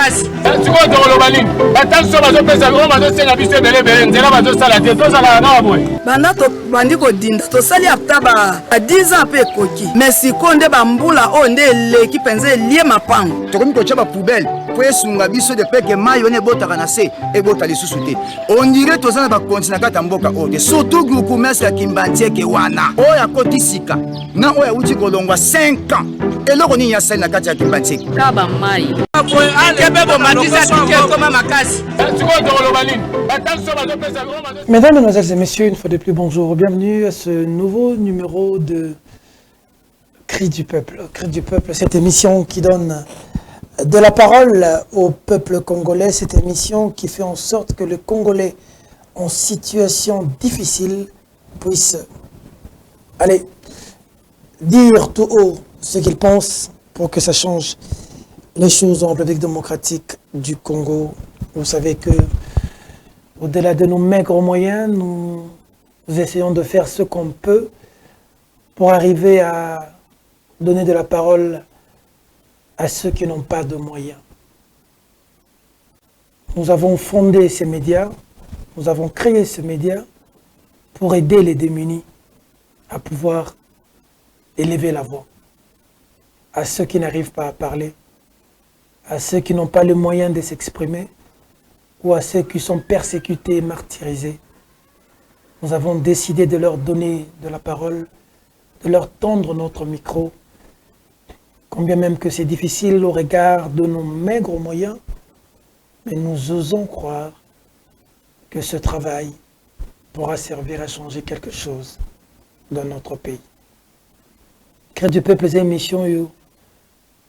makasi. Tu vois dans le baling. Attends sur ma zone, ça va se la bise de l'ébé. Nzela va se la tête. Tous à la naboué. Banato bandiko dinda to sali aptaba a 10 ans pe koki. Mais si konde bambula onde l'équipe penze lié ma pang. To komi ko chaba poubelle. Pour esunga biso de peke mayo ne botaka na se e bota lisusu te. On dirait to zana ba kontina kata mboka ote. Surtout groupe messe ya Kimbantieke wana. Oya koti sika. Na oya uti kolongwa 5 ans. Eloko nini ya sali na kati ya Kimbantieke. Kaba mai. Kebebo matisa tike koma makasi. Tu vois dans le baling. Attends sur ma zone, ça va. Mesdames, Mesdemoiselles et Messieurs, une fois de plus, bonjour. Bienvenue à ce nouveau numéro de Cri du Peuple. Cri du Peuple, cette émission qui donne de la parole au peuple congolais, cette émission qui fait en sorte que les Congolais en situation difficile puissent aller dire tout haut ce qu'ils pensent pour que ça change les choses en République démocratique du Congo. Vous savez que au-delà de nos maigres moyens, nous essayons de faire ce qu'on peut pour arriver à donner de la parole à ceux qui n'ont pas de moyens. Nous avons fondé ces médias, nous avons créé ces médias pour aider les démunis à pouvoir élever la voix, à ceux qui n'arrivent pas à parler, à ceux qui n'ont pas le moyen de s'exprimer, ou à ceux qui sont persécutés et martyrisés. Nous avons décidé de leur donner de la parole, de leur tendre notre micro, combien même que c'est difficile au regard de nos maigres moyens, mais nous osons croire que ce travail pourra servir à changer quelque chose dans notre pays. Cri du Peuple, c'est une émission,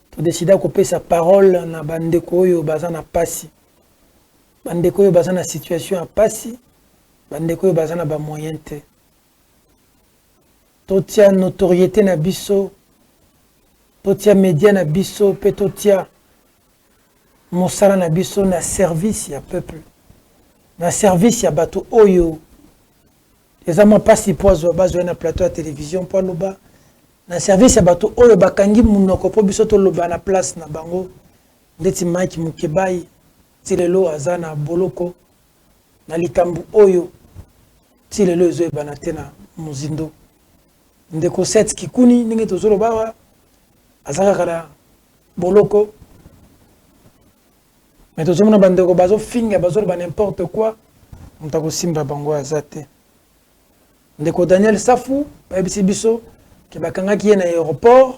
pour décider de couper sa parole na bandeko yo bazana pasi. Bandeko yo bazana situation a pasi. Bandeko yo bazana ba moyen te. Totia notoriété na biso. Totia média na biso pe totia mosala na biso na service ya peuple. Na service ya bato oyo. Ezama pasi pozo bazo na plateau ya télévision po loba. Na service ya bato oyo bakangi munoko po biso to loba na place na bango. Ndeti Mike Mukebai tilelo azana boloko na likambu oyo tilelo ezo banate na muzindo. Ndeko set kikuni ninge tozolo bawa azaka kala boloko. Mais tozomona bandeko bazo finga bazo ba n'importe quoi. Mutako simba bango azate. Ndeko Daniel Safu ba ebisi biso ki bakanga ki na aéroport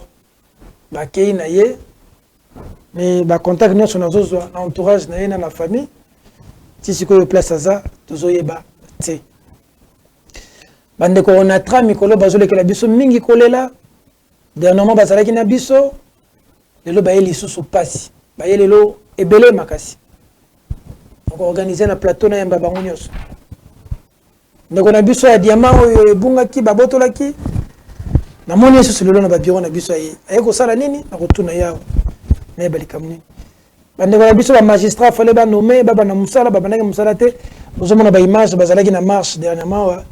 ba kei na ye. Mais ba contact nyonso na zozwa na entourage na ye na la famille. Ti sikoyo place aza tozoyeba te. Bandeko on a tra mikolo bazole ke la biso mingi kolela. Dernièrement bazalaki na biso lelo ba yeli susu pasi. Ba yeli lelo ebele makasi. Donc organiser na plateau na yamba bango nyonso. Ndeko na biso ya diamant oyo ebungaki babotolaki. Na moni yesu lelo na ba bureau na biso aye. Aye ko sala nini na kotuna yawo. Na balikamni. Bandeko na biso ba magistrat fallait ba nommer baba na musala baba na musala te. Bozomona ba image bazalaki na marche dernièrement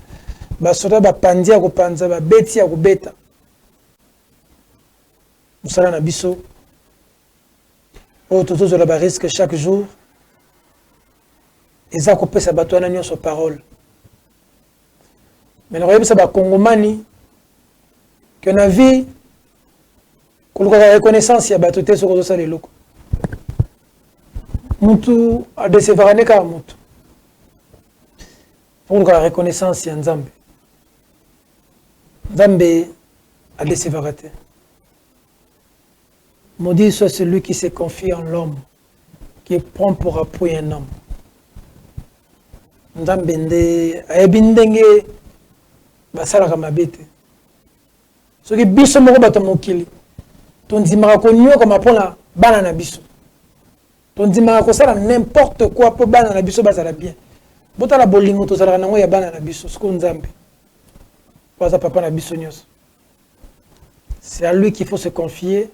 ba sota ba pandia ko panza ba beti ya ko beta. Musala na biso au toto la risque chaque jour et ça couper sa bateau na nyonso parole. Mais le royaume ça ba kongomani que na vie ko la reconnaissance ya bateau te soko ça les loko. Mutu a décevarane ka mutu. Pour la reconnaissance ya Nzambe. Nzambe a décevarate. Maudit soit celui qui se confie en l'homme, qui prend pour appui un homme. Nzambende ayebindenge basala kama bete. Ce qui biso moko bato mokili. Tondimaka ko nyo comme pona bana na biso. Tondimaka ko sala n'importe quoi pour bana na biso basala bien. Botala bolingo to sala nango ya bana na biso siko Nzambe. Pasa papa na biso nyos. C'est à lui qu'il faut se confier.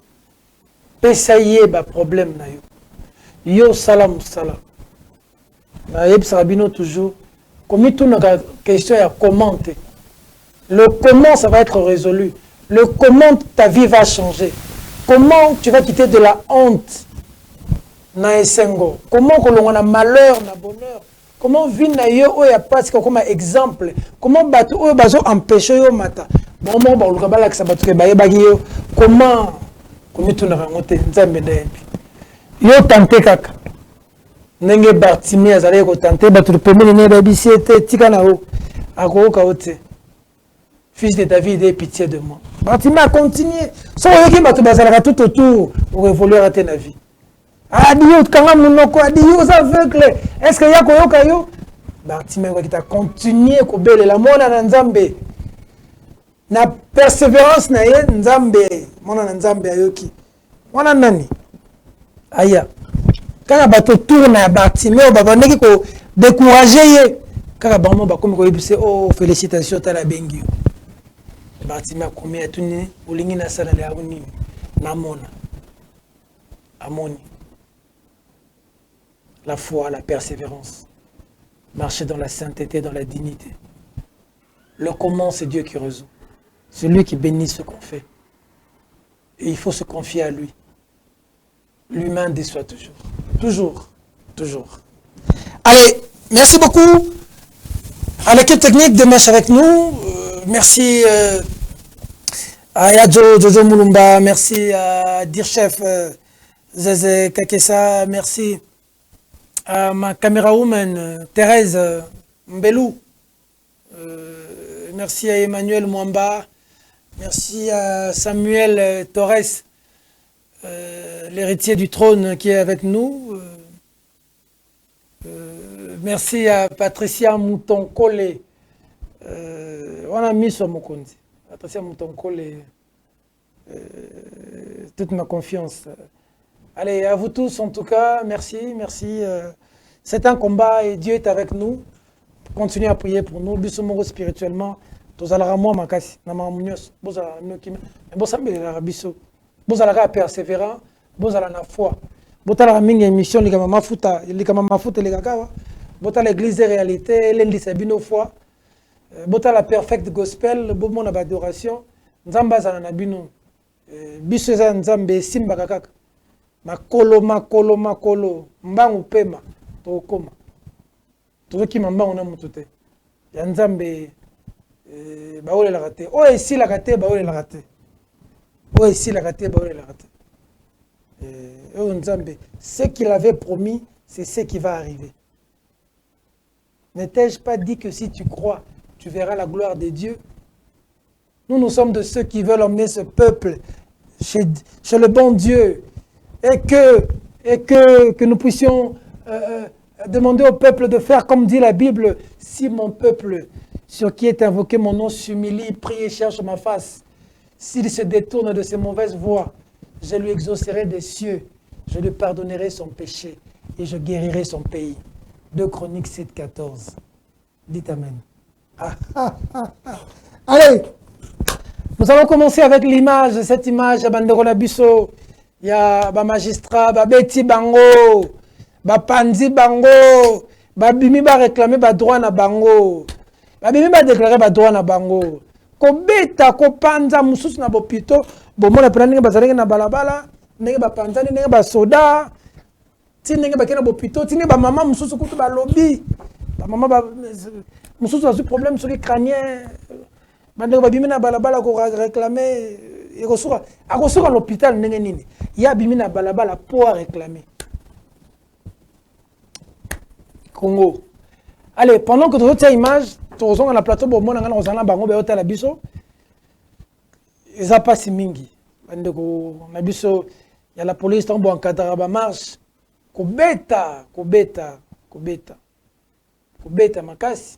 Pesaye ba problème na yo. Yo salam salam. Na yeb sarabino toujours. Comme tout na question ya commenter. Le comment ça va être résolu. Le comment ta vie va changer. Comment tu vas quitter de la honte. na esengo. Comment kolonga na malheur na bonheur. Comment vivre na yo oya parce que comme exemple. Comment battre oyo bazo empêcher yo mata. Bon mo ba luka bala kisa batuke baye bagi yo. Comment komituna rangote nzambe na yebi. Yo tante kaka. Nenge Bartimée azali ko tante batu pemene ne ba bisete tika na o. Ako ka ote. Fils de David, aie pitié de moi. Bartimée a continué. So yoki batu bazalaka tout autour pour évoluer à ta vie. Adieu, kanga munoko, adieu aux aveugles. Est-ce que yako yoka yo? Bartimée qui t'a continué ko bele la mona na nzambe. Na persévérance na ye nzambe, mona na nzambe ayoki. Mona nani? Aya. Quand bato tourne à Bartimée, ba bandeki ko décourager ye. Quand ba mo ba komi ko yebise oh félicitations ta la bengi. Bartimée a komi atuni olingi na sala le abuni na mona. Amoni. La foi, la persévérance. Marcher dans la sainteté, dans la dignité. Le comment, c'est Dieu qui résout. C'est lui qui bénit ce qu'on fait. Et il faut se confier à lui. L'humain déçoit toujours. Toujours. Toujours. Allez, merci beaucoup à l'équipe technique de Mesh avec nous. Merci à Yadjo, Jojo Moulumba. Merci à Dirchef Zezé Kakessa. Merci à ma caméra woman Thérèse Mbelou. Merci à Emmanuel Mwamba. Merci à Samuel Torres, l'héritier du trône qui est avec nous. Merci à Patricia Mouton-Kole. On a mis sur mon compte. Patricia Mouton-Kole, toute ma confiance. Allez, à vous tous en tout cas, merci, merci. C'est un combat et Dieu est avec nous. Continuez à prier pour nous. Bisomoro spirituellement. Tozalaka moi makasi na mamunios. Bozala noki. Bosambele la biso. Bozala persévérant. Bozala na foi. Botala mingi émission likama mafuta likakawa. Botala l'église réalité, lundi sabino foi. Botala perfect gospel, bomo na adoration. Nzamba zana na bino. Biso za nzambe simba kakaka. Makolo mbangu pema tokoma toki mbangu na mutute ya nzambe baole la raté o ici la raté baole la raté o ici la raté baole la raté nzambe ce qu'il avait promis c'est ce qui va arriver. N'ai-je pas dit que si tu crois tu verras la gloire de Dieu? Nous sommes de ceux qui veulent emmener ce peuple chez le bon Dieu. Et que nous puissions demander au peuple de faire comme dit la Bible. Si mon peuple, sur qui est invoqué mon nom, s'humilie, prie et cherche ma face, s'il se détourne de ses mauvaises voies, je lui exaucerai des cieux, je lui pardonnerai son péché et je guérirai son pays. 2 Chroniques 7:14. Dites Amen. Allez, nous allons commencer avec l'image, cette image à Bandeko Nabiso. Il y a des magistrats, des bêtis bango, des panzi bango, des bimi ba réclamer des droits na bango, des bimi ba déclarer des droits na bango. Ko beta ko panza mususu na bopito, bo mona prendre nga bazalenge na balabala, ndenge ba panza ndenge ba soda, ti ndenge ba kena bopito, ti ndenge ba mama mususu kutu ba lobby, ba mama ba mususu a ce problème sur les crâniens, ba ndenge ba bimi na balabala ko réclamer. Il y a l'hôpital, il y a bimina balabala pour réclamer. Congo. Allez, pendant que tu as cette image, tu as la plateau pour moi, il n'y a pas si mingi. Il y a la police qui a encadré la marche. Kobeta, makasi.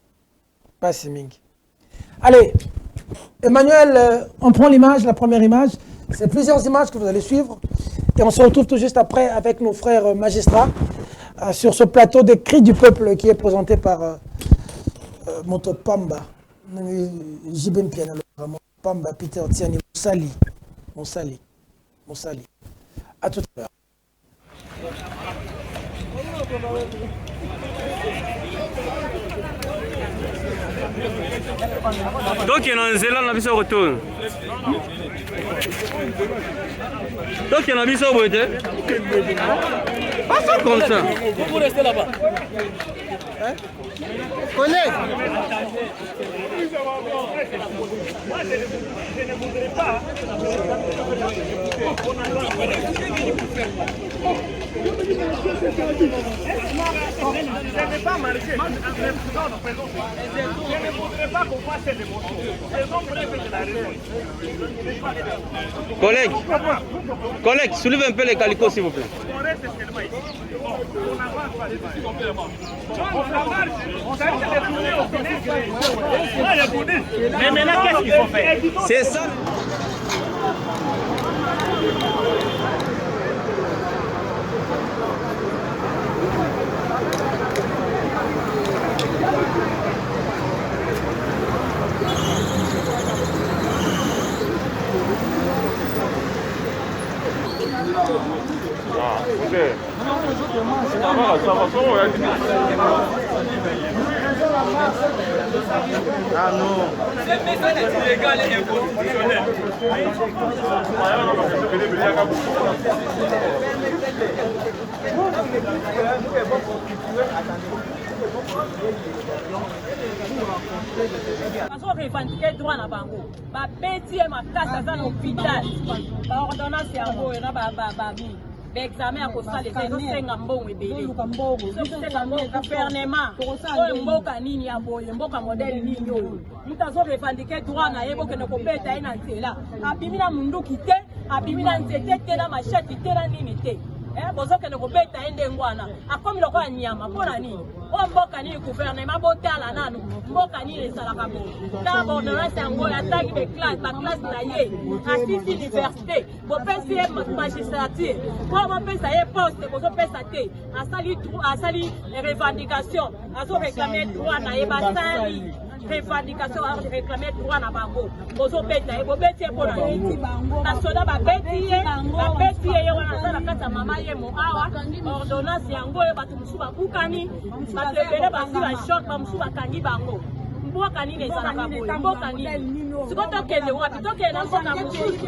Pas si mingi. Allez. Emmanuel, on prend l'image, la première image. C'est plusieurs images que vous allez suivre. Et on se retrouve tout juste après avec nos frères magistrats sur ce plateau des cris du peuple qui est présenté par Motopamba. Jibem Piana, Motopamba, Peter Tiani, Moussali. À tout à l'heure. Donc il y a un zélan la biso retourne. Donc il y a un biso retourne. Comme ça. Vous restez là-bas. Hein? Collègue. Moi, je ne voudrais pas. Je ne vais pas marcher. Je ne voudrais pas qu'on fasse des émotions. Elles ont prévu de la raison. Collègue, soulevez un peu les calicots, s'il vous plaît. On reste seulement ici. On avance pas. On avance. Ça a été détourné au Sénégal. Mais maintenant, qu'est-ce qu'il faut faire? C'est ça. Ah non. Cette méthode est illégale et inconstitutionnelle. Parce qu'on revendique droit na bango. Ba beti e makasa za na hôpital. Ba ordonnance yango na ba examen à cause les senga mbongo ebele. Senga mbongo gouvernement. Oyo mboka nini ya boye, mboka modèle nini yo. Mutazo revendique droit na yebo ke ne kobeta ina nzela. Abimina munduki te, abimina nzete te na machete te na nini te. Bozo ke ne kobeta ende ngwana. Akomi loko ya nyama pona nini? O mboka nini gouvernement botala nanu. Mboka nini esalaka bo. Ta ordonnance yango ya tagi de classe na ye. Asisi université. Bo pesi magistrature. Bo pesa ye poste bozo pesa te. Asali revendication. Azo réclamer droit na ye basali. Revendication à réclamer droit na bango. Bozo beta e bo beti e pona nini. Na soda ba beti ye wana sala kata mama ye mo awa. Ordonnance yango ye batu musuba bukani. Batebele basi ba short ba musuba kangi bango. Mboka nini ezalaka boye, mboka nini siko tokende wapi tokende na mboka mosusu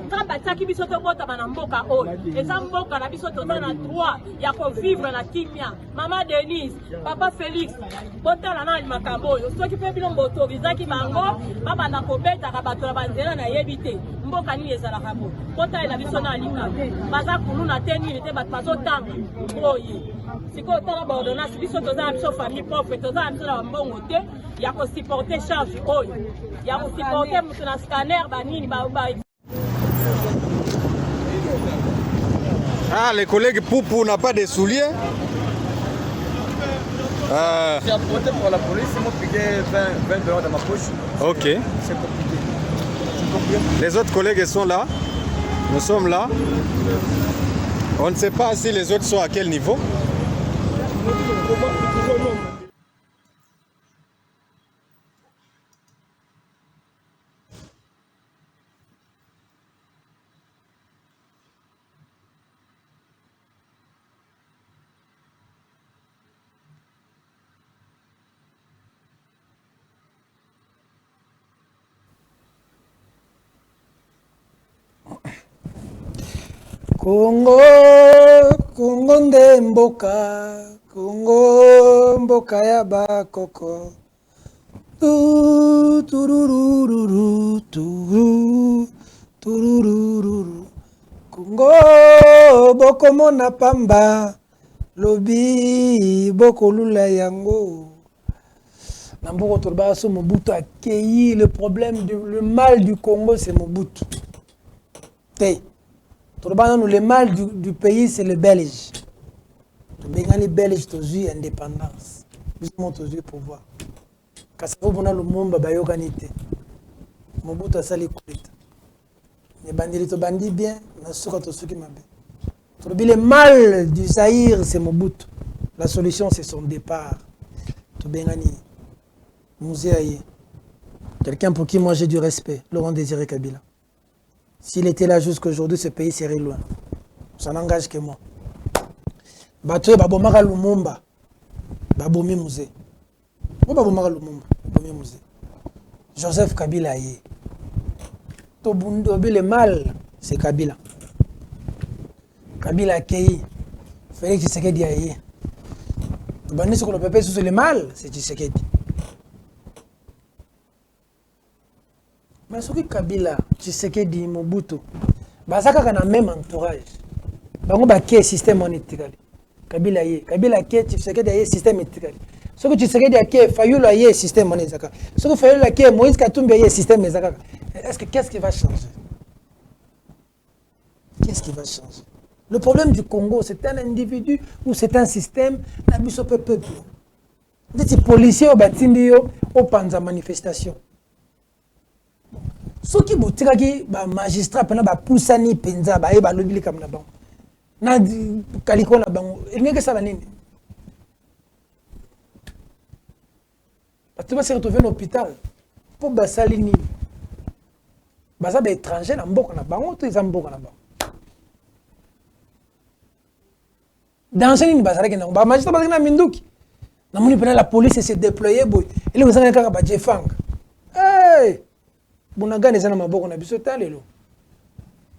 kaka batiaki biso tobotama na mboka oyo eza mboka na biso toza na droit ya kovivre na kimia. Mama Denise, papa Félix botala na makambo oyo soki mpe bino botorizaki bango babanda kobetaka bato na banzela nayebi te mboka nini ezalaka boye botalela biso na lika baza kuluna te nini te bato bazotanga boye sikoyo tala baordonnance biso toza na biso famille propre toza na biso na bambongo te ya kosupporte charge oyo ya kosupporte moto na scanner banini Ah, les collègues Poupou n'a pas de souliers. J'ai apporté pour la police, ils m'ont piqué 20 dollars dans ma poche. Ok. C'est compliqué. Les autres collègues sont là. Nous sommes là. On ne sait pas si les autres sont à quel niveau. Congo, Congo nde mboka, Congo mboka ya bakoko. Tururururu, tururururu. Congo bokomona pamba, lobi bokolula yango. Namboko tolba so Mobutu a cueilli le problème le mal du Congo, c'est Mobutu. Le mal du pays, c'est le Belge. Les Belges ont eu l'indépendance. Ils ont eu le pouvoir. Quand ça va le monde, il y a organité. Mobutu a sali coup. Les bandits sont bandits bien, mais ceux qui m'ont dit. Le mal du Zaïre, c'est Mobutu. La solution, c'est son départ. Quelqu'un pour qui moi j'ai du respect, Laurent Désiré Kabila. S'il était là jusqu'à aujourd'hui, ce pays serait loin. Ça n'engage que moi. Bato babomaka Lumumba, babomi musée. Babomaka Lumumba, babomi musée. Joseph Kabila yé. Tobundi le mal, c'est Kabila. Kabila Kei, Félix Tshisekedi aye. Ce qu'on peut sur le mal, c'est Tshisekedi. Mais ce qui Kabila, Tshisekedi, Mobutu, basaka kana même entourage. Bango ba ke système monétaire. Kabila aye, Kabila ke Tshisekedi aye système monétaire. Ce que Tshisekedi aye, Fayulu aye système monétaire. Ce que Fayulu aye, Moïse Katumbi aye système monétaire. Est-ce que qu'est-ce qui va changer? Qu'est-ce qui va changer? Le problème du Congo, c'est un individu ou c'est un système, la biso peuple. Des policiers au batindio au panza manifestation. Ceux qui boutiraги ba magistrat pendant ba poussani penza ba e ba lobili comme na bango. Na kaliko na bango. Ngeke ça va nini? Tu vas se retrouver dans l'hôpital pour basali nini? Basa ba étranger na mboka na bango to ils mboka na bango. Dans ce nini basala ke na ba magistrat ba na minduki. Na moni pendant la police s'est déployée boy. Ele ko sanga kaka ba jefang. Hey! Bunagani sana maboko na biso talelo.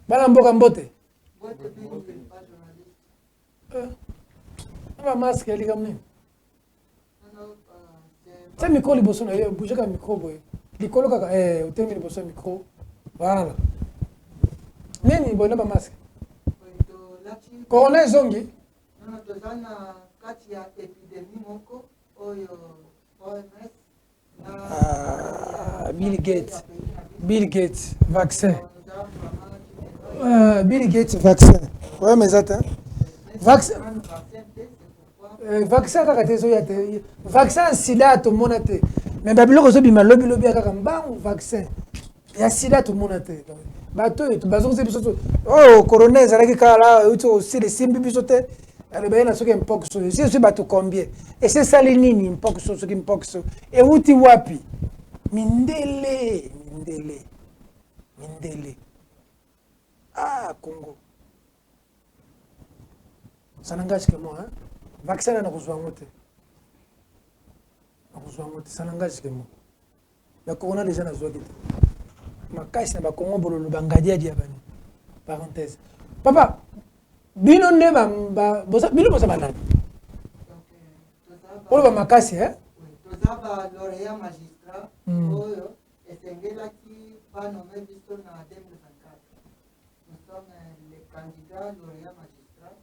Bala mboka mbote. Ama masque ali comme ça micro liboso na yo bouger ka micro boy. Likolo kaka au terme liboso micro. Voilà. Nini boy na ba masque. Corona zongi. Non tozana kati ya epidemie moko oyo OMS. Bill Gates, vaccin. Bill Gates, vaccin. Ouais, mais attends. Vaccin. Vaccin, vaccin, sida, tout le monde a été. Mais Babylon, vous avez lobby à vaccin. Il y a sida, tout le monde a été. Oh, coroner, ça a été aussi les simbi bisoté. Alors, il y a ceux qui me poquent sur. Si je suis battu combien? Et c'est ça les nini, me poquent sur ceux qui me poquent sur. Et où tu wapi? Mindele. Ah, Congo. Ça n'engage que moi, hein? Vaccin, on a besoin de ça n'engage que moi. La corona, les gens ont besoin de ma caisse, c'est pas Congo, le Bangadia diabani. Parenthèse. Papa, bino ne ba bino bosa banani. Olo ba makasi hein? Tozaba lauréat magistrat oyo esengela ki ba nommé biso na 2024. Nous sommes les candidats lauréat magistrat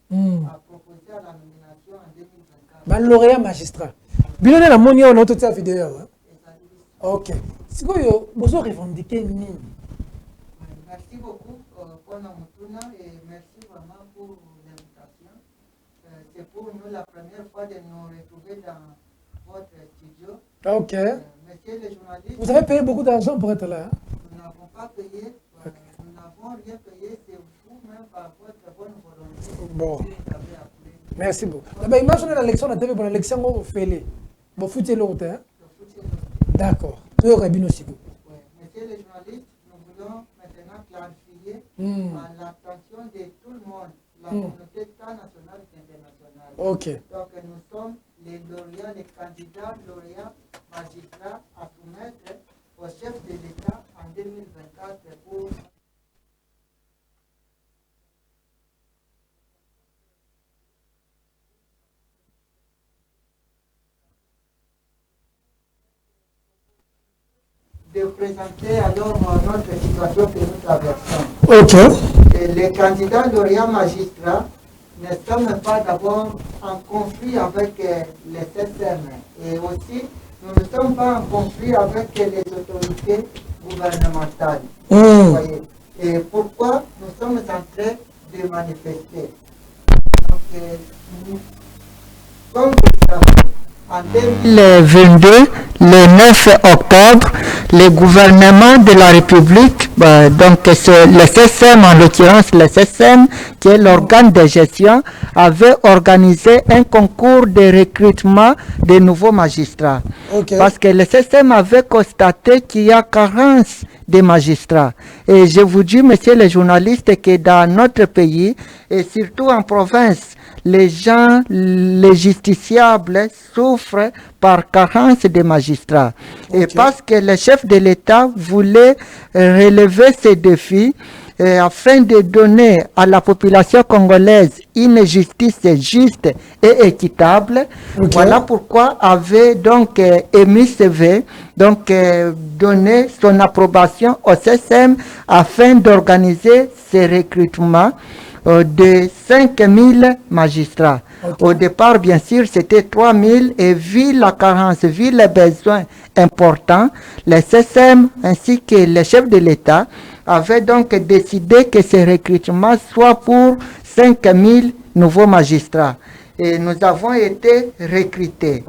à proposer à la nomination en 2024. Ba lauréat magistrat. Bino na moni on auto ta vidéo hein? OK. Sikoyo bozo revendiquer nini? Merci beaucoup pour la mutuna et merci vraiment pour l'invitation. C'est pour nous la première fois de nous retrouver dans votre studio. OK. Monsieur le journaliste. Vous avez payé beaucoup d'argent pour être là. Hein? Nous n'avons pas payé. Nous n'avons rien payé. C'est vous même par votre bonne volonté. Bon. Merci beaucoup. D'abord, imaginez l'élection de la TV pour l'élection au Félé. Vous foutez l'autre. Hein? D'accord. Tout est bien aussi. Monsieur le journaliste, nous voulons maintenant clarifier à l'attention de tout le monde, la communauté nationale et internationale. OK. Donc nous sommes les lauréats, les candidats lauréats magistrats à soumettre au chef de l'État en 2024 pour de présenter alors notre situation que nous traversons. OK. Et les candidats lauréats magistrats ne sommes pas d'abord en conflit avec les systèmes. Et aussi, nous ne sommes pas en conflit avec les autorités gouvernementales. Vous voyez. Et pourquoi nous sommes en train de manifester? Donc, comme vous savez, en 2022, le 9 octobre, le gouvernement de la République, donc c'est le CSM, en l'occurrence le CSM, qui est l'organe de gestion, avait organisé un concours de recrutement de nouveaux magistrats. Okay. Parce que le CSM avait constaté qu'il y a carence de magistrats. Et je vous dis, messieurs les journalistes, que dans notre pays, et surtout en province, les gens, les justiciables souffrent par carence de magistrats. Okay. Et parce que le chef de l'État voulait relever ces défis, afin de donner à la population congolaise une justice juste et équitable. Okay. Voilà pourquoi avait donc émis CV, donc donné son approbation au CSM afin d'organiser ces recrutements de 5000 magistrats. Okay. Au départ, bien sûr, c'était 3000 et vu la carence, vu les besoins importants, les CSM ainsi que les chefs de l'État avaient donc décidé que ces recrutements soient pour 5000 nouveaux magistrats. Et nous avons été recrutés.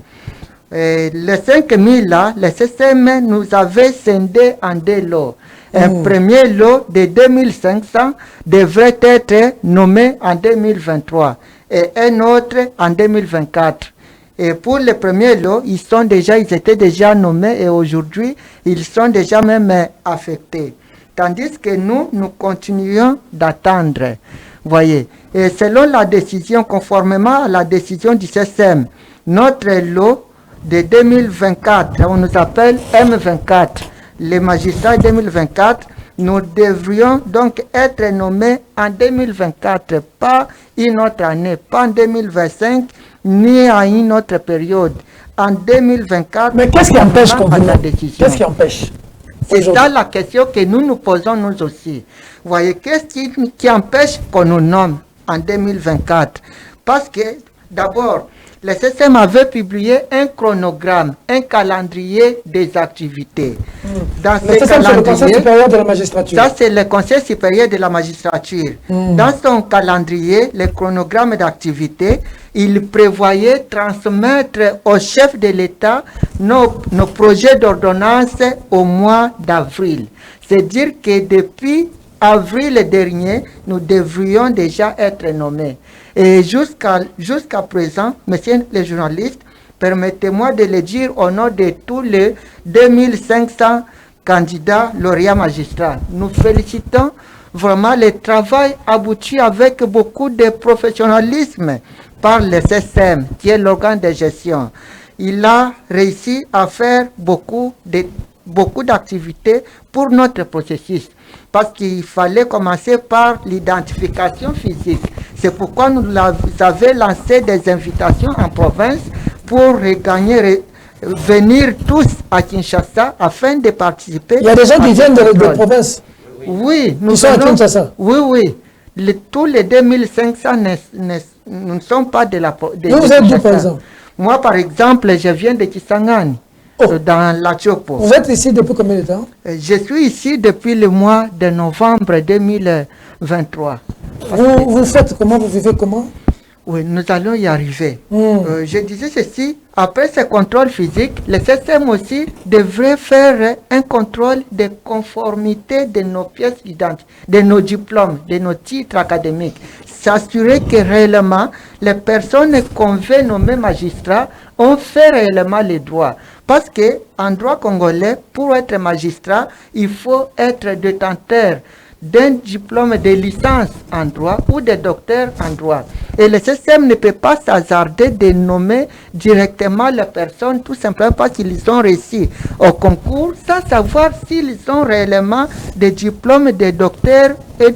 Et les 5000 là, les CSM nous avaient scindé en 2 lots. Un premier lot de 2500 devrait être nommé en 2023 et un autre en 2024. Et pour le premier lot, ils étaient déjà nommés et aujourd'hui, ils sont déjà même affectés. Tandis que nous continuons d'attendre. Voyez. Et selon la décision, conformément à la décision du CSM, notre lot de 2024, on nous appelle M24, les magistrats 2024, nous devrions donc être nommés en 2024, pas une autre année, pas en 2025, ni à une autre période. En 2024, mais qu'est-ce qui empêche qu'on vous nomme? Qu'est-ce qui empêche? C'est ça la question que nous nous posons nous aussi. Vous voyez, qu'est-ce qui empêche qu'on nous nomme en 2024? Parce que, d'abord, le CSM avait publié un chronogramme, un calendrier des activités. Dans le CSM, c'est le Conseil supérieur de la magistrature. Ça, c'est le Conseil supérieur de la magistrature. Dans son calendrier, le chronogramme d'activités, il prévoyait transmettre au chef de l'État nos projets d'ordonnance au mois d'avril. C'est-à-dire que depuis avril dernier, nous devrions déjà être nommés. Et jusqu'à présent, messieurs les journalistes, permettez-moi de le dire au nom de tous les 2500 candidats lauréats magistrats. Nous félicitons vraiment le travail abouti avec beaucoup de professionnalisme par le CSM, qui est l'organe de gestion. Il a réussi à faire beaucoup d'activités pour notre processus, parce qu'il fallait commencer par l'identification physique. C'est pourquoi nous avons lancé des invitations en province pour venir tous à Kinshasa afin de participer. Il y a des gens qui viennent de province. Oui, nous sommes à Kinshasa. Oui. Tous les 2500 ne sont pas de la province. Vous êtes d'où, par exemple? Moi, par exemple, je viens de Kisangani, dans la Chopo. Vous êtes ici depuis combien de temps? Je suis ici depuis le mois de novembre 2023. Vous faites comment? Vous vivez comment? Oui, nous allons y arriver. Je disais ceci, après ce contrôle physique, le CSM aussi devrait faire un contrôle de conformité de nos pièces d'identité, de nos diplômes, de nos titres académiques. S'assurer que réellement, les personnes qu'on veut nommer magistrats ont fait réellement les droits. Parce qu'en droit congolais, pour être magistrat, il faut être détenteur d'un diplôme de licence en droit ou de docteur en droit. Et le système ne peut pas s'hasarder de nommer directement les personnes tout simplement parce qu'ils ont réussi au concours sans savoir s'ils ont réellement des diplômes de docteur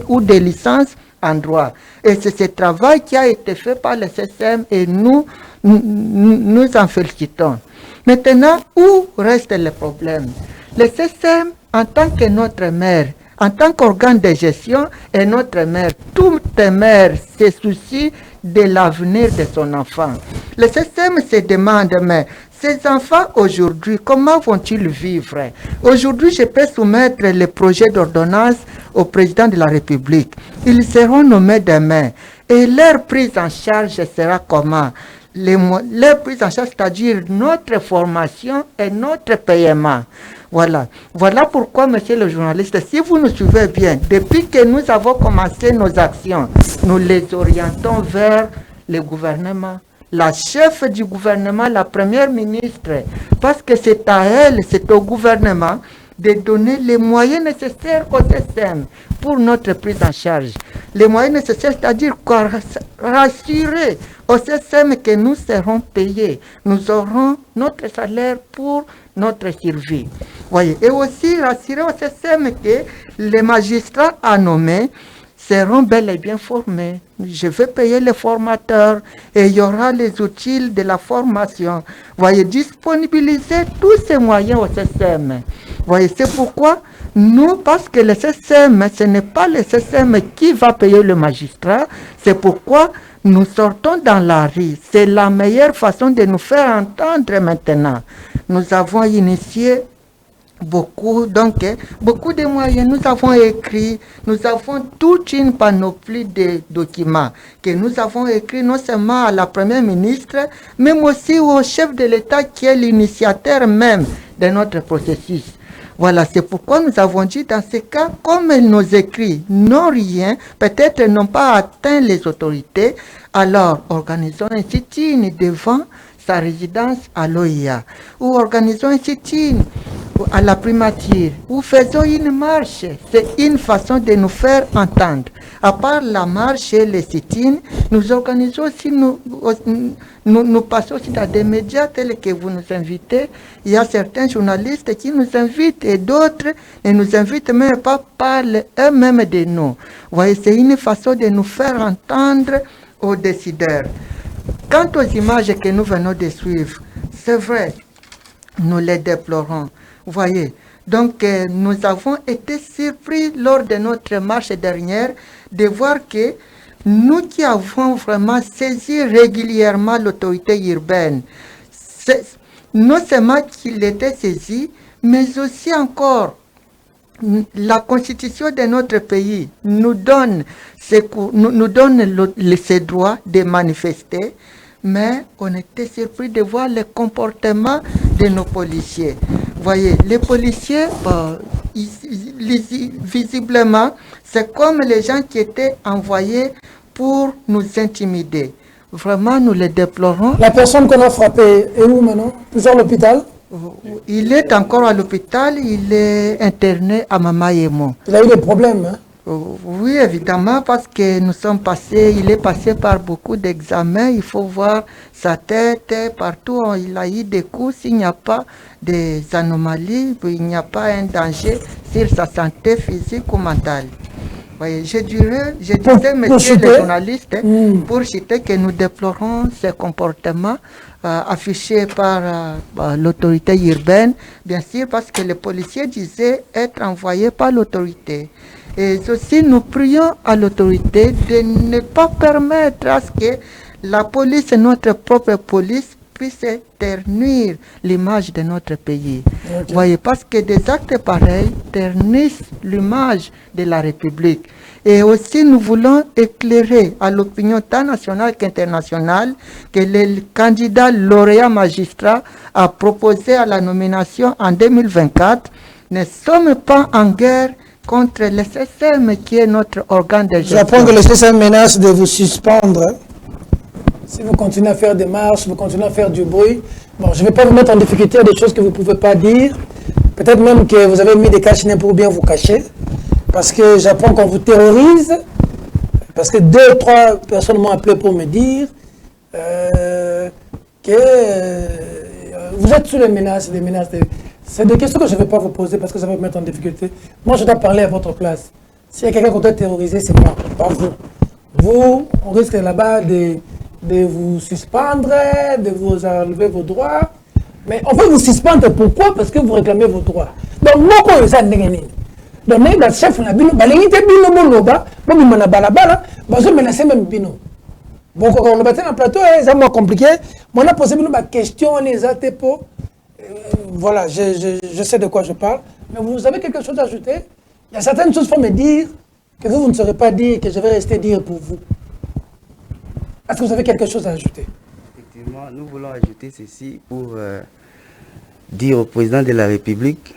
ou de licence en droit. Et c'est ce travail qui a été fait par le CSM et nous en félicitons. Maintenant, où reste le problème? Le CSM, en tant que notre maire, en tant qu'organe de gestion, est notre mère. Toute mère se soucie de l'avenir de son enfant. Le système se demande, mais ces enfants aujourd'hui, comment vont-ils vivre? Aujourd'hui, je peux soumettre le projet d'ordonnance au président de la République. Ils seront nommés demain. Et leur prise en charge sera comment? Leur prise en charge, c'est-à-dire notre formation et notre paiement. Voilà pourquoi, monsieur le journaliste, si vous nous suivez bien, depuis que nous avons commencé nos actions, nous les orientons vers le gouvernement, la chef du gouvernement, la première ministre, parce que c'est à elle, c'est au gouvernement de donner les moyens nécessaires au système pour notre prise en charge. Les moyens nécessaires, c'est-à-dire rassurer au système que nous serons payés, nous aurons notre salaire pour notre survie. Voyez. Et aussi rassurer au SSM que les magistrats à nommer seront bel et bien formés. Je vais payer les formateurs et il y aura les outils de la formation. Voyez, disponibiliser tous ces moyens au SSM. Voyez, c'est pourquoi nous, parce que le SSM, ce n'est pas le SSM qui va payer le magistrat, c'est pourquoi nous sortons dans la rue. C'est la meilleure façon de nous faire entendre maintenant. Nous avons initié beaucoup de moyens. Nous avons écrit, nous avons toute une panoplie de documents que nous avons écrits non seulement à la Première ministre, mais aussi au chef de l'État qui est l'initiateur même de notre processus. Voilà, c'est pourquoi nous avons dit dans ce cas, comme nos écrits n'ont rien, peut-être n'ont pas atteint les autorités, alors organisons un sit-in devant sa résidence à l'OIA, ou organisons un sit-in à la primature, ou faisons une marche. C'est une façon de nous faire entendre. À part la marche et les sit-in, nous organisons aussi, nous passons aussi dans des médias tels que vous nous invitez. Il y a certains journalistes qui nous invitent et d'autres ne nous invitent même pas, parlent eux-mêmes de nous. Vous voyez, c'est une façon de nous faire entendre aux décideurs. Quant aux images que nous venons de suivre, c'est vrai, nous les déplorons. Vous voyez, donc nous avons été surpris lors de notre marche dernière de voir que nous qui avons vraiment saisi régulièrement l'autorité urbaine, non seulement qu'il était saisi, mais aussi encore la constitution de notre pays nous donne ces droits de manifester, mais on était surpris de voir le comportement de nos policiers. Voyez, les policiers, visiblement, c'est comme les gens qui étaient envoyés pour nous intimider. Vraiment, nous les déplorons. La personne qu'on a frappée est où maintenant? Toujours à l'hôpital? Il est encore à l'hôpital, il est interné à Mamaïemo. Il a eu des problèmes, hein? Oui, évidemment, parce que nous sommes passés, il est passé par beaucoup d'examens, il faut voir sa tête, partout il a eu des coups, s'il n'y a pas des anomalies, il n'y a pas un danger sur sa santé physique ou mentale. Oui, je disais, messieurs les journalistes, pour citer que nous déplorons ces comportements affichés par l'autorité urbaine, bien sûr, parce que les policiers disaient être envoyés par l'autorité. Et aussi, nous prions à l'autorité de ne pas permettre à ce que la police, notre propre police, puisse ternir l'image de notre pays. Okay. Voyez, parce que des actes pareils ternissent l'image de la République. Et aussi, nous voulons éclairer à l'opinion tant nationale qu'internationale que le candidat lauréat magistrat a proposé à la nomination en 2024. Ne sommes pas en guerre contre le SSM qui est notre organe de gestion. J'apprends que le SSM menace de vous suspendre. Si vous continuez à faire des marches, vous continuez à faire du bruit, bon, je ne vais pas vous mettre en difficulté à des choses que vous ne pouvez pas dire. Peut-être même que vous avez mis des cachets pour bien vous cacher. Parce que j'apprends qu'on vous terrorise. Parce que 2 ou 3 personnes m'ont appelé pour me dire que vous êtes sous les menaces. C'est des questions que je ne vais pas vous poser parce que ça va vous mettre en difficulté. Moi, je dois parler à votre place. S'il y a quelqu'un qu'on doit terroriser, c'est moi, pas vous. Vous, on risque là-bas de vous suspendre, de vous enlever vos droits. Mais on peut vous suspendre pourquoi? Parce que vous réclamez vos droits. Donc, moi, quand vous êtes donc, le chef n'a pas menacé même Bino. Bon, quand on le battait dans le plateau, c'est moins compliqué. Moi, on a posé une question, les ATPO. Voilà, je sais de quoi je parle. Mais vous avez quelque chose à ajouter? Il y a certaines choses qu'il faut me dire que vous ne saurez pas dire, que je vais rester dire pour vous. Est-ce que vous avez quelque chose à ajouter? Effectivement, nous voulons ajouter ceci pour dire au président de la République,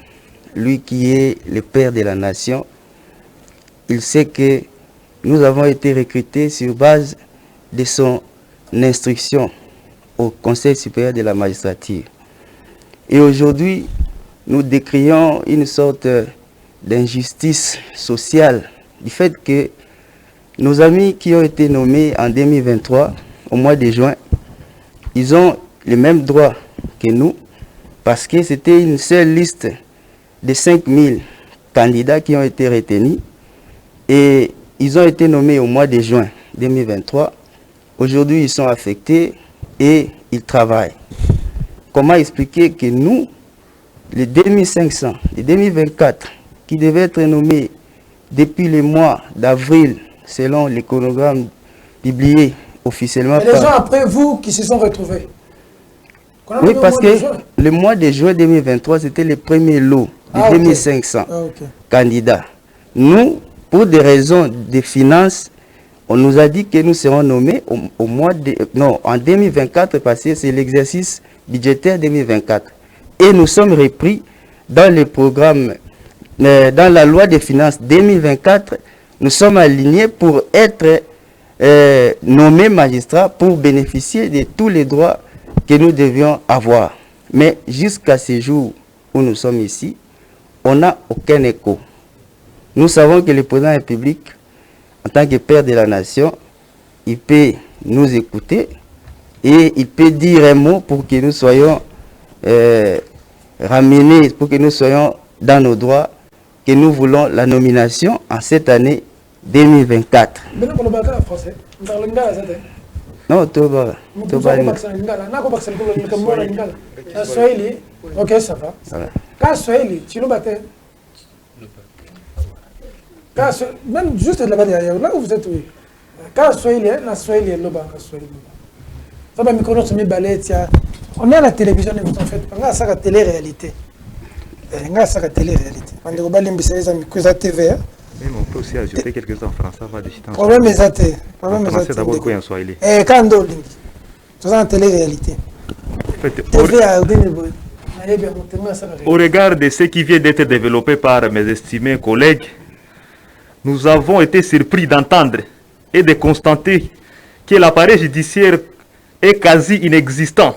lui qui est le père de la nation, il sait que nous avons été recrutés sur base de son instruction au Conseil supérieur de la magistrature. Et aujourd'hui, nous décrions une sorte d'injustice sociale du fait que nos amis qui ont été nommés en 2023, au mois de juin, ils ont les mêmes droits que nous parce que c'était une seule liste des 5000 candidats qui ont été retenus et ils ont été nommés au mois de juin 2023. Aujourd'hui, ils sont affectés et ils travaillent. Comment expliquer que nous, les 2500, les 2024, qui devaient être nommés depuis le mois d'avril, selon les chronogrammes publiés officiellement et les gens après vous qui se sont retrouvés? Oui, parce que le mois de juin 2023, c'était le premier lot de 2500 candidats. Nous, pour des raisons de finances, on nous a dit que nous serons nommés au mois de... Non, en 2024, parce que c'est l'exercice budgétaire 2024. Et nous sommes repris dans le programme, dans la loi des finances 2024, nous sommes alignés pour être nommés magistrats pour bénéficier de tous les droits que nous devions avoir. Mais jusqu'à ce jour où nous sommes ici, on n'a aucun écho. Nous savons que le président de la République, en tant que père de la nation, il peut nous écouter et il peut dire un mot pour que nous soyons ramenés, pour que nous soyons dans nos droits, que nous voulons la nomination en cette année 2024. Non, Toba. Ok, ça va. Quand Swahili, tu le battais. Même juste là-bas derrière, là où vous êtes, oui. Quand Swahili, na Swahili, là-bas, Swahili. Ça va me connaître mes balais, tiens. On est à la télévision, en fait. On a ça la télé-réalité. On a ça la télé-réalité. On est au bal de TV. Même on peut aussi ajouter quelques en français, ça va de chiter en problème est athée. Problème est athée. D'abord, quoi en Swahili. Et quand on dit, c'est la télé-réalité. Au regard de ce qui vient d'être développé par mes estimés collègues, nous avons été surpris d'entendre et de constater que l'appareil judiciaire est quasi inexistant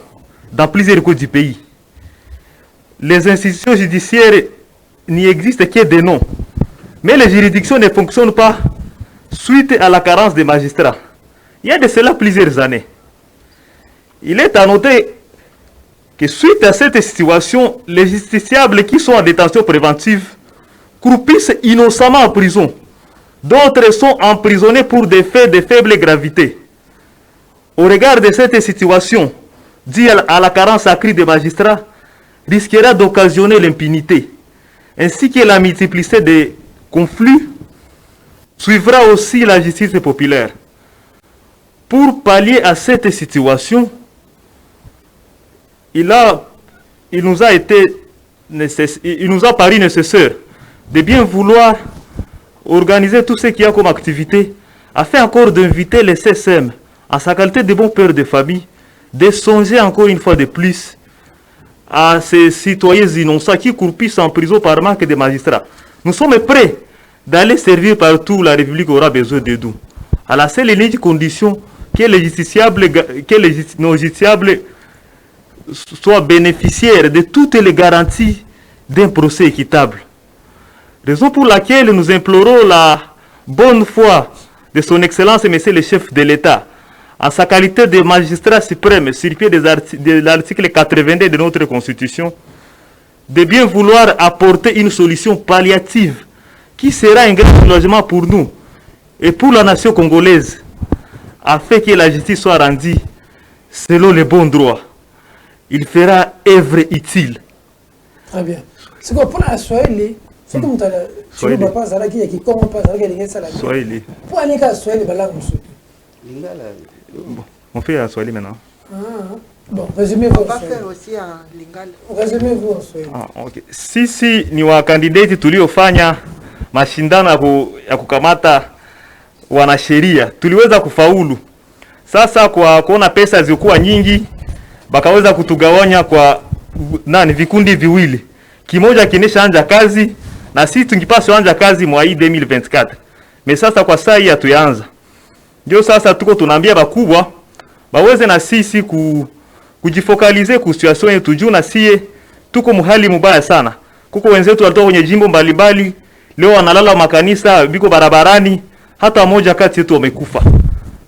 dans plusieurs coins du pays. Les institutions judiciaires n'y existent que des noms, mais les juridictions ne fonctionnent pas suite à la carence des magistrats. Il y a de cela plusieurs années. Il est à noter que suite à cette situation, les justiciables qui sont en détention préventive croupissent innocemment en prison. D'autres sont emprisonnés pour des faits de faible gravité. Au regard de cette situation, due à la carence accrue des magistrats, risquera d'occasionner l'impunité, ainsi que la multiplicité des conflits, suivra aussi la justice populaire. Pour pallier à cette situation, il nous a paru nécessaire de bien vouloir organiser tout ce qu'il y a comme activité afin encore d'inviter les CSM, en sa qualité de bons pères de famille, de songer encore une fois de plus à ces citoyens innocents qui croupissent en prison par manque de magistrats. Nous sommes prêts d'aller servir partout où la République aura besoin de nous, à la seule et unique condition que nos justiciables soient bénéficiaires de toutes les garanties d'un procès équitable. Raison pour laquelle nous implorons la bonne foi de son Excellence, Monsieur le chef de l'État, en sa qualité de magistrat suprême, sur pied de l'article 82 de notre Constitution, de bien vouloir apporter une solution palliative qui sera un grand soulagement pour nous et pour la nation congolaise, afin que la justice soit rendue selon les bons droits. Il fera œuvre utile. Très bien. C'est quoi pour la Swahili? C'est comme tu ne vas pas Zalaki qui comment pas Zalaki Swahili. Pour aller à Swahili, on fait un Swahili maintenant. Bon, résumez-vous. On va faire aussi un Lingala. Résumez-vous en Swahili. Okay. Sisi ni wakandidati tuliofanya mashindano ya kukamata wanasheria, tuliweza kufaulu. Sasa kwa kuona pesa zilikuwa nyingi, bakaweza kutugawanya kwa vikundi viwili. Kimoja kinesha anja kazi na sisi tungipaswa anja kazi mwa 2024. Sasa kwa saa hii hatuanza. Ndio sasa tuko tunaambia bakubwa baweze na sisi kujifokalize ku situation yetu juu na sie tuko muhali mubaya sana. Kuko wenzetu walitoka kwenye jimbo mbalimbali, leo wanalala makanisa, biko barabarani, hata moja kati yetu wamekufa.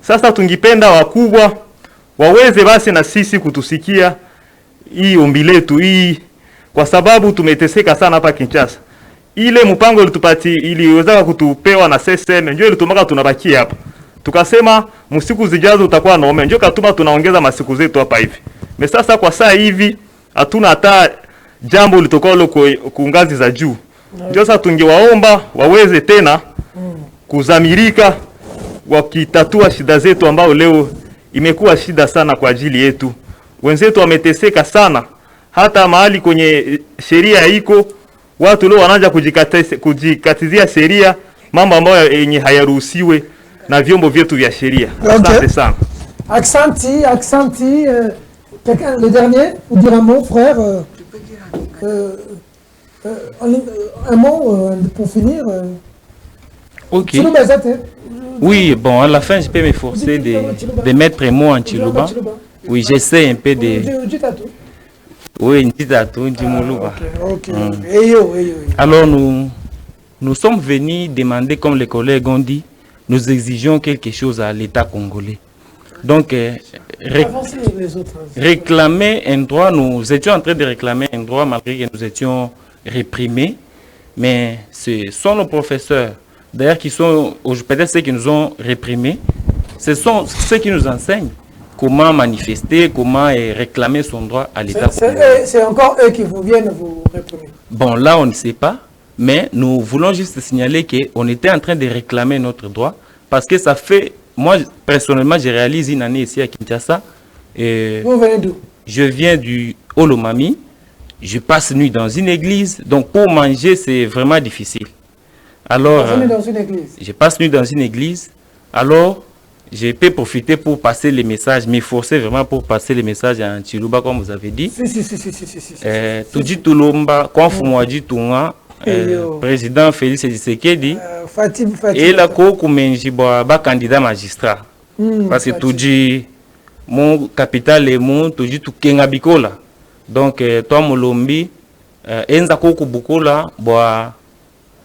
Sasa tungipenda wakubwa waweze basi na sisi kutusikia hii ombi letu, hii kwa sababu tumeteseka sana hapa Kinshasa. Ile mpango iliweza kutupewa na CCM ndio ilitumaka tunabakia hapa. Tukasema msiku zijazo utakuwa naome, ndio katuma tunaongeza masiku zetu hapa hivi. Me sasa kwa saa hivi hatuna hata jambo litokalo ku ngazi za juu. Ndio sasa tungewaomba waweze tena kuzamirika wakitatua shida zetu ambao leo imekuwa shida sana kwa ajili yetu. Wenzetu wameteseka sana, hata mahali kwenye sheria iko watu leo wanaanza kujikatizia sheria, mambo ambayo yenye hayaruhusiwe na vyombo vyetu vya sheria. Asante sana. Accenti, quelqu'un, le dernier, vous dire un mot, frère. Un mot pour finir. Ok. Oui, bon, à la fin, je peux m'efforcer de mettre un mot en Chiluba. Oui, j'essaie un peu de... Oui, Nditato, Ndimoluba. Alors, nous sommes venus demander, comme les collègues ont dit, nous exigeons quelque chose à l'État congolais. Donc, réclamer un droit, nous étions en train de réclamer un droit malgré que nous étions réprimés, mais ce sont nos professeurs, d'ailleurs, qui sont, peut-être ceux qui nous ont réprimés, ce sont ceux qui nous enseignent comment manifester, comment réclamer son droit à l'État. C'est encore eux qui vous viennent vous réprimer. Bon, là, on ne sait pas, mais nous voulons juste signaler qu'on était en train de réclamer notre droit, parce que ça fait, moi, personnellement, je réalise une année ici à Kinshasa. Vous venez d'où? Je viens du Olomami. Je passe nuit dans une église, donc pour manger, c'est vraiment difficile. Alors, dans une église. Je passe nuit dans une église, alors je peux profiter pour passer les messages, m'efforcer vraiment pour passer les messages en Chiluba, comme vous avez dit. Tuji Tulomba, Konfumwaji Tunga, président Félix Tshisekedi, et la Kokumenji ba candidat magistrat. Parce que Tuji, mon capital est mon, Tuji Tukenga Bikola. Donc, toi, Molombi, enza koko bukola, boa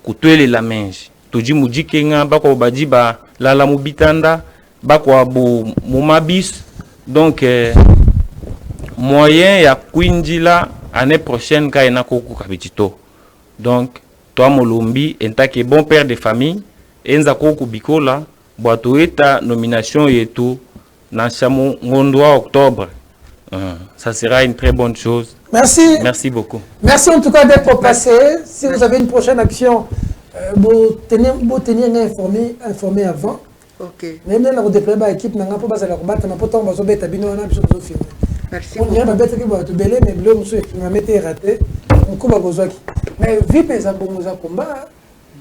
kutuele la menji. Tuji muji kenga, bako baji ba lala mubitanda, bako bu mumabis. Donc, moyen ya kuinjila année prochaine ka ena koko kabitito. Donc, toi, Molombi, enta ke bon père de famille, enza koko bikola, boa tueta nomination yetu, na chamu ngondwa octobre. Ça sera une très bonne chose. Merci. Merci beaucoup. Merci en tout cas d'être passé. Si vous avez une prochaine action, vous tenir informé avant. Ok. Même là, vous déployez l'équipe, vous n'avez pas besoin de battre, vous n'avez pas besoin de filmer. Merci. On dirait que vous avez belé, mais le monsieur qui raté. Mais vite, les combat,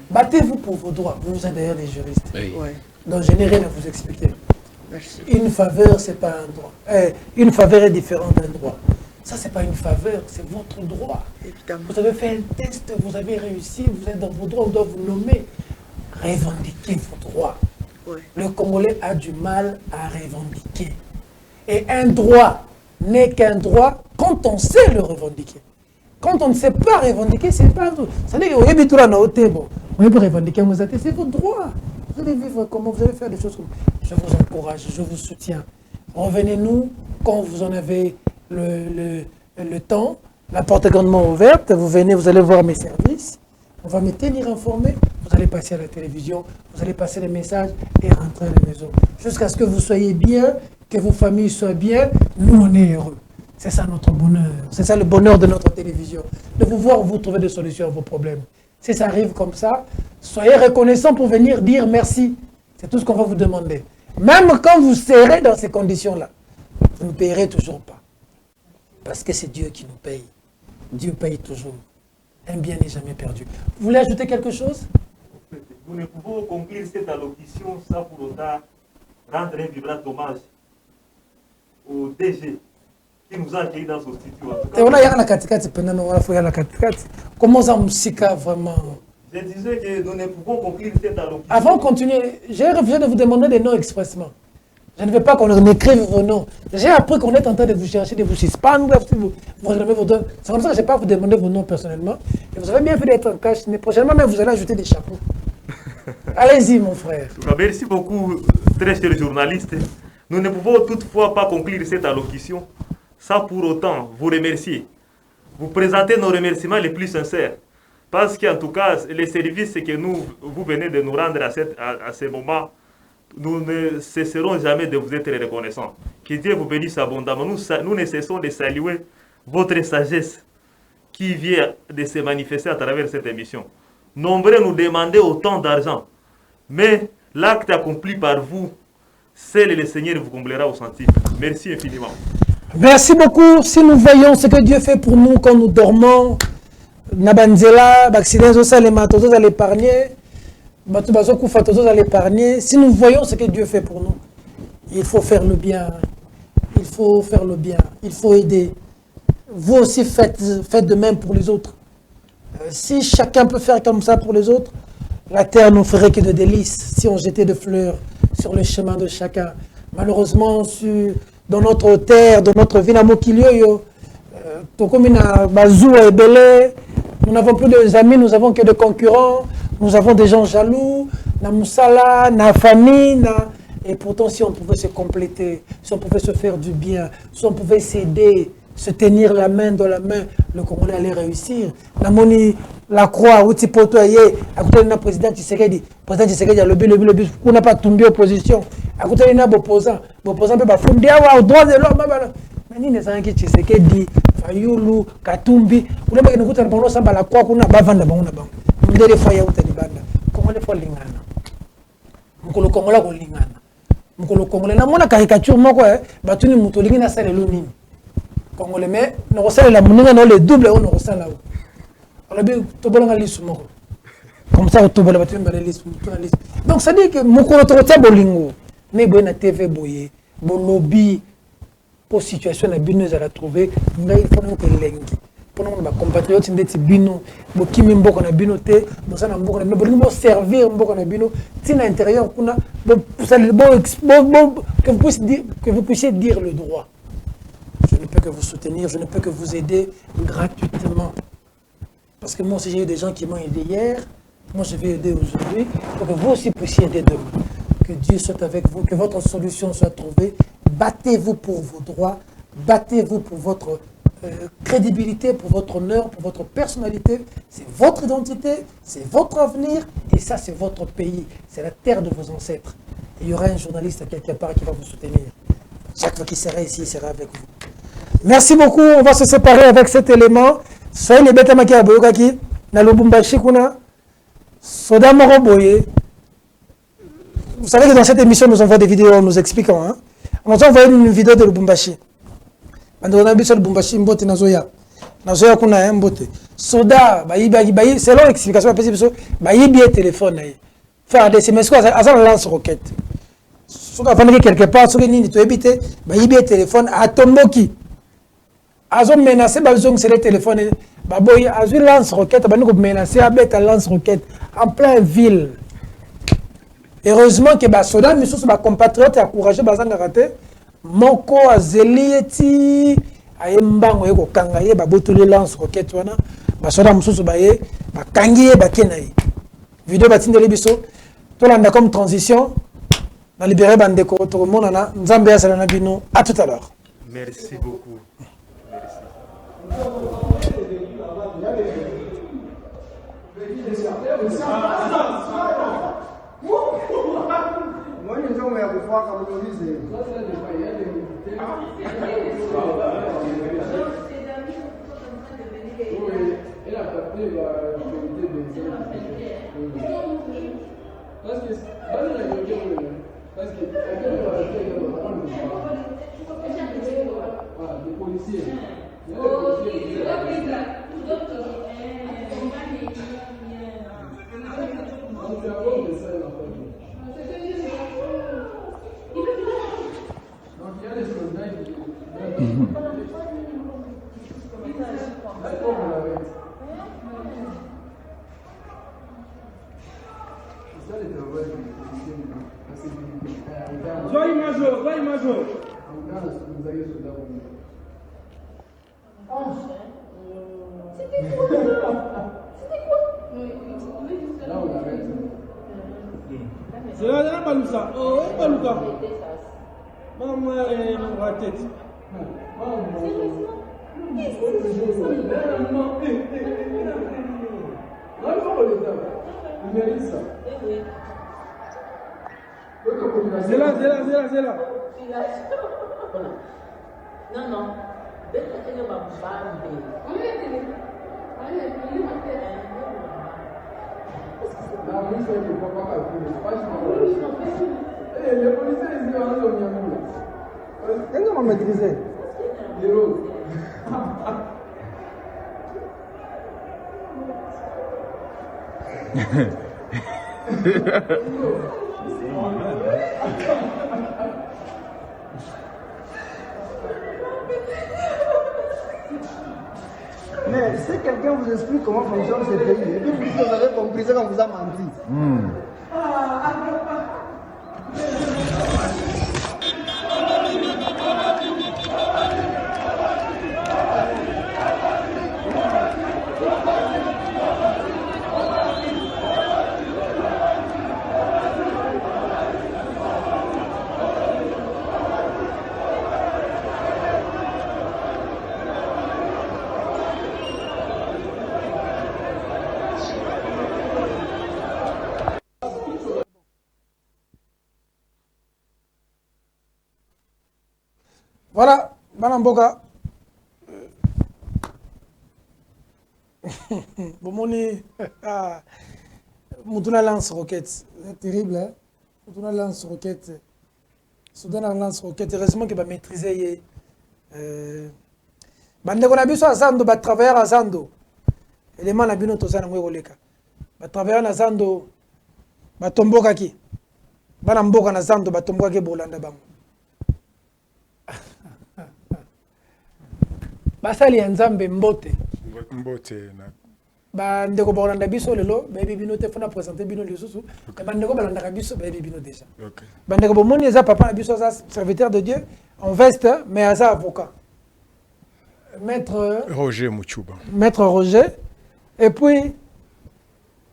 battez-vous pour vos droits. Vous êtes d'ailleurs des juristes. Oui. Ouais. Donc je n'ai rien à vous expliquer. Merci. Une faveur, c'est pas un droit. Une faveur est différente d'un droit. Ça, c'est pas une faveur, c'est votre droit. Évidemment. Vous avez fait un test, vous avez réussi, vous êtes dans vos droits, on doit vous nommer. Revendiquez vos droits. Ouais. Le Congolais a du mal à revendiquer. Et un droit n'est qu'un droit quand on sait le revendiquer. Quand on ne sait pas revendiquer, c'est pas un droit. Ça veut dire que vous avez bon, vous pouvez revendiquer, c'est votre droit. Vous allez vivre comment, vous allez faire des choses comme... Je vous encourage, je vous soutiens. Revenez-nous quand vous en avez le temps. La porte est grandement ouverte. Vous venez, vous allez voir mes services. On va me tenir informé. Vous allez passer à la télévision. Vous allez passer les messages et rentrer à la maison. Jusqu'à ce que vous soyez bien, que vos familles soient bien. Nous, on est heureux. C'est ça notre bonheur. C'est ça le bonheur de notre télévision. De vous voir, vous trouver des solutions à vos problèmes. Si ça arrive comme ça, soyez reconnaissants pour venir dire merci. C'est tout ce qu'on va vous demander. Même quand vous serez dans ces conditions-là, vous ne payerez toujours pas. Parce que c'est Dieu qui nous paye. Dieu paye toujours. Un bien n'est jamais perdu. Vous voulez ajouter quelque chose? Nous ne pouvons conclure cette allocution sans pour autant rendre un vibrant hommage au DG qui nous a accueillis dans son studio. Comment ça me vraiment? Je disais que nous ne pouvons conclure cette allocution. Avant de continuer, j'ai refusé de vous demander des noms expressément. Je ne veux pas qu'on écrive vos noms. J'ai appris qu'on est en train de vous chercher, de vous suspendre, vous réclamez vos noms. C'est comme ça que je n'ai pas vous demander vos noms personnellement. Et vous avez bien fait d'être en cash, mais prochainement même vous allez ajouter des chapeaux. Allez-y mon frère. Merci beaucoup, très chers journalistes. Nous ne pouvons toutefois pas conclure cette allocution sans pour autant vous remercier. vous présenter nos remerciements les plus sincères. Parce qu'en tout cas, les services que vous venez de nous rendre à ce moment, nous ne cesserons jamais de vous être reconnaissants. Que Dieu vous bénisse abondamment. Nous ne cessons de saluer votre sagesse qui vient de se manifester à travers cette émission. Nombreux nous demandaient autant d'argent, mais l'acte accompli par vous, seul le Seigneur vous comblera au centime. Merci infiniment. Merci beaucoup. Si nous voyons ce que Dieu fait pour nous quand nous dormons, Nabanzela, Baxidens, tous à l'épargner, tous à l'épargner. Si nous voyons ce que Dieu fait pour nous, il faut faire le bien. Il faut faire le bien. Il faut aider. Vous aussi faites de même pour les autres. Si chacun peut faire comme ça pour les autres, la terre ne ferait que de délices si on jetait de fleurs sur le chemin de chacun. Malheureusement, dans notre terre, dans notre ville, nous n'avons plus d'amis, nous n'avons que des concurrents, nous avons des gens jaloux, na moussala, na famille, et pourtant si on pouvait se compléter, si on pouvait se faire du bien, si on pouvait s'aider, se tenir la main dans la main, le Congolais allait réussir. Namoni la croix, outi potoyer, à côté de la président Tshisekedi a le on n'a pas tombé opposition. À côté de l'opposant, l'opposant peut pas fonder au droit de l'homme. Nani ne sanki Tshisekedi, Fayulu, Katumbi, on a pas nous kuta bono samba la croix kuna bavanda bango na bango. Ndele fois ya utani banda. Congolais faut lingana. Mukolo Congolais ko lingana. Mukolo Congolais na mona caricature moko batuni muto lingina sale lo nini. Congolais mais no resala la muninga no le double on resala. On a bien tobolanga lisu moko. Comme ça tobola batuni ba lisu. Donc ça dit que mukolo to tsa bolingo. Mais boye na TV boye, bon lobby pour situation na bino za la trouver, mais il faut que lengi. Pour nos compatriotes ndeti bino, bo kimi mboko na bino te, bo sana mboko na bino, bo servir mboko na bino, tina intérieur kuna que vous puissiez dire le droit. Je ne peux que vous soutenir, je ne peux que vous aider gratuitement. Parce que moi aussi j'ai eu des gens qui m'ont aidé hier, moi je vais aider aujourd'hui, pour que vous aussi puissiez aider demain. Que Dieu soit avec vous, que votre solution soit trouvée. Battez-vous pour vos droits, battez-vous pour votre crédibilité, pour votre honneur, pour votre personnalité. C'est votre identité, c'est votre avenir et ça c'est votre pays. C'est la terre de vos ancêtres. Et il y aura un journaliste à quelque part qui va vous soutenir. Chaque fois qu'il sera ici, il sera avec vous. Merci beaucoup. On va se séparer avec cet élément. Soyez les bêtes à Boyokaki, na Lubumbashi kuna, Soda Moroboye. Vous savez que dans cette émission, nous envoyons des vidéos nous expliquant. Hein? On nous a envoyé une vidéo de Lubumbashi. On a vu sur Lubumbashi, Mbote Nazoya. Nazoya kuna un Mbote. Soda, c'est leur explication, bayi bien téléphone. Faire des SMS, ça lance roquette. Si vous avez quelque part, si vous avez habité, bayi bien téléphone à Tomboki. Azo menacé, c'est le téléphone. Baboy, azo lance roquette, banou menacé, abet lance roquette en plein ville. Heureusement que Soda, mais sous ma compatriote encouragé Bazanga raté, Moko Azelieti, Ayembango Ego Kangaye, Babotuli lance roquette, wana, Soda Moussou Baye, Bakangiye Bakenaye. Vidéo Batine de Libiso, tout l'anda comme transition, dans libéré Bandeko, tout le monde en a, Nzambia Salanabino, à tout à l'heure. Merci beaucoup. Vai, Major. C'était c'est là, Baloussa. Oh, Balouka. Maman, la tête. C'est là. Non. Comment maîtriser? Mais si quelqu'un vous explique comment fonctionne ce pays, et puis vous avez compris ça quand vous a menti. Voilà, Banamboka. Bomoni, Moutouna lance-roquette. C'est terrible, hein? Moutouna lance-roquette. Soudain lance-roquette. Heureusement qu'il va maîtriser. Bandeko na biso azando ba travailler azando. Élément na bino tozana ngwe koleka. Ba travailler na zando ba tomboka ki. Bana mboka na zando ba tomboka ke bolanda bango. Basali ya nzambe mbote na bandeko bolanda biso lelo bayebi bino te fona présenter bino lisusu bandeko balanda biso bayebi bino déjà. Bandeko bomoni eza papa na biso za serviteur de Dieu en veste mais eza avocat. Maître Roger Mouchouba. Maître Roger et puis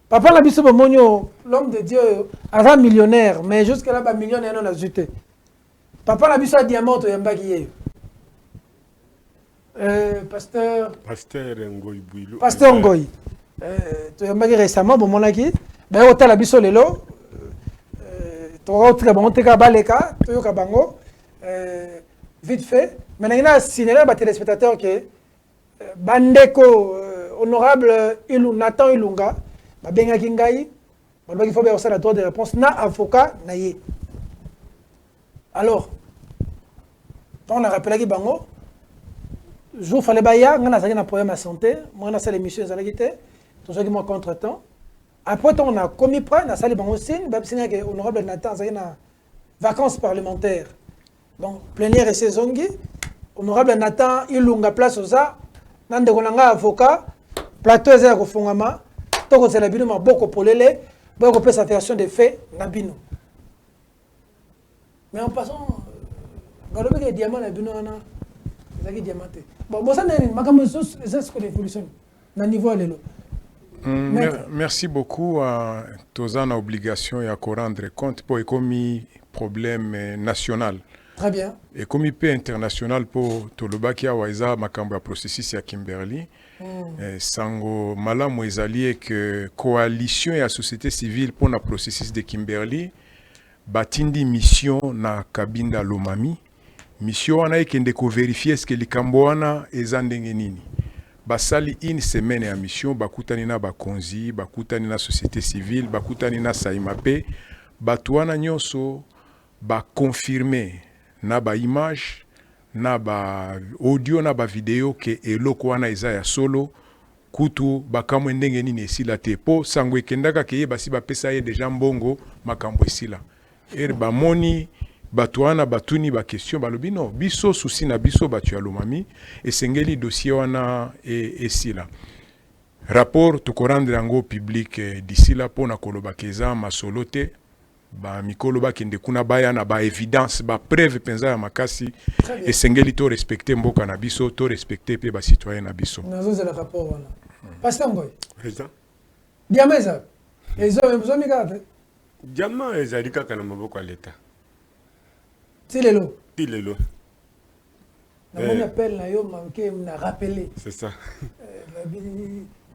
papa na biso bomoni l'homme de Dieu eza millionnaire mais jusqu'à là ba millionnaire non ajouté. Papa na biso a diamant to yambaki yeyo. Pasteur Ngoy Bouilou. Pasteur Ngoy. Tu as dit récemment, bon mon aki, ben au tel abisso lelo, tu as très bon, tu as baleka, tu as bango, vite fait. Maintenant il y a signé là, téléspectateur que bandeko honorable Nathan Ilunga, ba benga kingai, ba il faut bien aussi la droit de réponse na avocat na ye. Alors, on a rappelé que bango. Jour fallait baya, on a un problème à santé, moi on a fait l'émission dans la guitare, tout ça qui m'a contre-temps. Après on a commis près, on a salé bango signe, bah c'est que honorable Nathan, ça y a vacances parlementaires. Donc plénière et saison qui, honorable Nathan, il lunga place aux a, nande konanga avocat, plateau ezaya ko fongama, to ko zela bino maboko polele, ba ko pesa version des faits na bino. Mais en passant, galobe ke diamant na bino na diamanté. Bon, ça n'est pas comme ça, c'est une évolution. Niveau lelo. Merci beaucoup à Tozana obligation et à rendre compte pour économie problème national. Très bien. Et comité international pour Tolobakia Waiza Makamba processus à Kimberley. Sango malamu ezali que coalition et la société civile pour le processus de Kimberley batindi mission na Kabinda Lomami. Mission wana ekende ko vérifier est-ce que likambo wana eza ndenge nini. Basali une semaine ya mission bakutani na bakonzi, bakutani na société civile, bakutani na Saimape, batu wana nyonso ba confirmer na ba image, na ba audio na ba video ke eloko wana eza ya solo kutu bakamwe ndenge nini esila te po sango ekendaka ke basi bapesa ye déjà mbongo makambo esila. Ba moni Batouana batuni ba question balobi no biso souci na biso batu ya Lomami esengeli dossier wana esila rapport to korendre yango public d'ici là pona koloba keza masolote ba mikolo ba kende kuna baya na ba évidence ba preuve penza ya makasi esengeli to respecter mboka na biso to respecter pe ba citoyen na biso nazo za rapport wana Pasteur Ngoy président diameza ezo mzomi kate diamant ezalika kana maboko ya l'état Tilelo. Tilelo. On appelle la yo manqué, on a rappelé. C'est ça.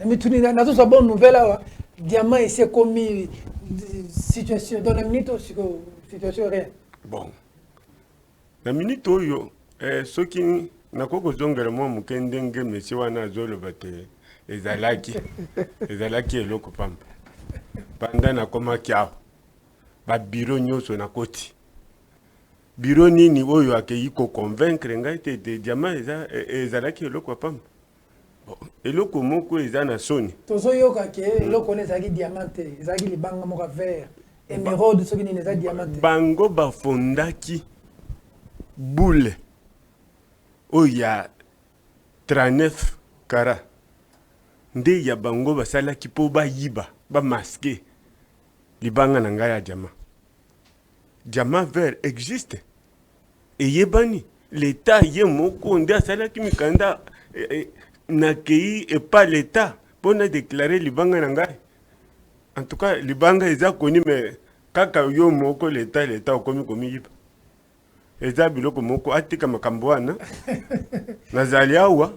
Mais tu n'as pas de bonne nouvelle là. Diamant ici commis situation dans la minute situation rien. Bon. La minute oyo ceux qui na koko zongera mo mukendenge monsieur wana zolo bate ezalaki eloko pamba. Panda na koma kiao. Ba bureau nyoso na koti. Bureau nini oyo akeyi ko convaincre ngai te de diamant ezalaki eloko pamba. Eloko moko eza na soni. Tozoyoka ke eloko ezaki diamante, ezaki libanga moko vert, émeraude soki nini eza diamante. Bango bafondaki boule oya 39 kara. Nde ya bango basalaki po bayiba, ba masquer libanga na ngai ya diamant. Diamant vert existe. Et yebani l'état ye moko nde asalaki mikanda Nakei et pas l'État pour ne déclarer Libanga Nangai. En tout cas, Libanga est connu, mais quand yo moko l'État au commis yip. Eza biloko moko atika makamboana. Nazaliawa,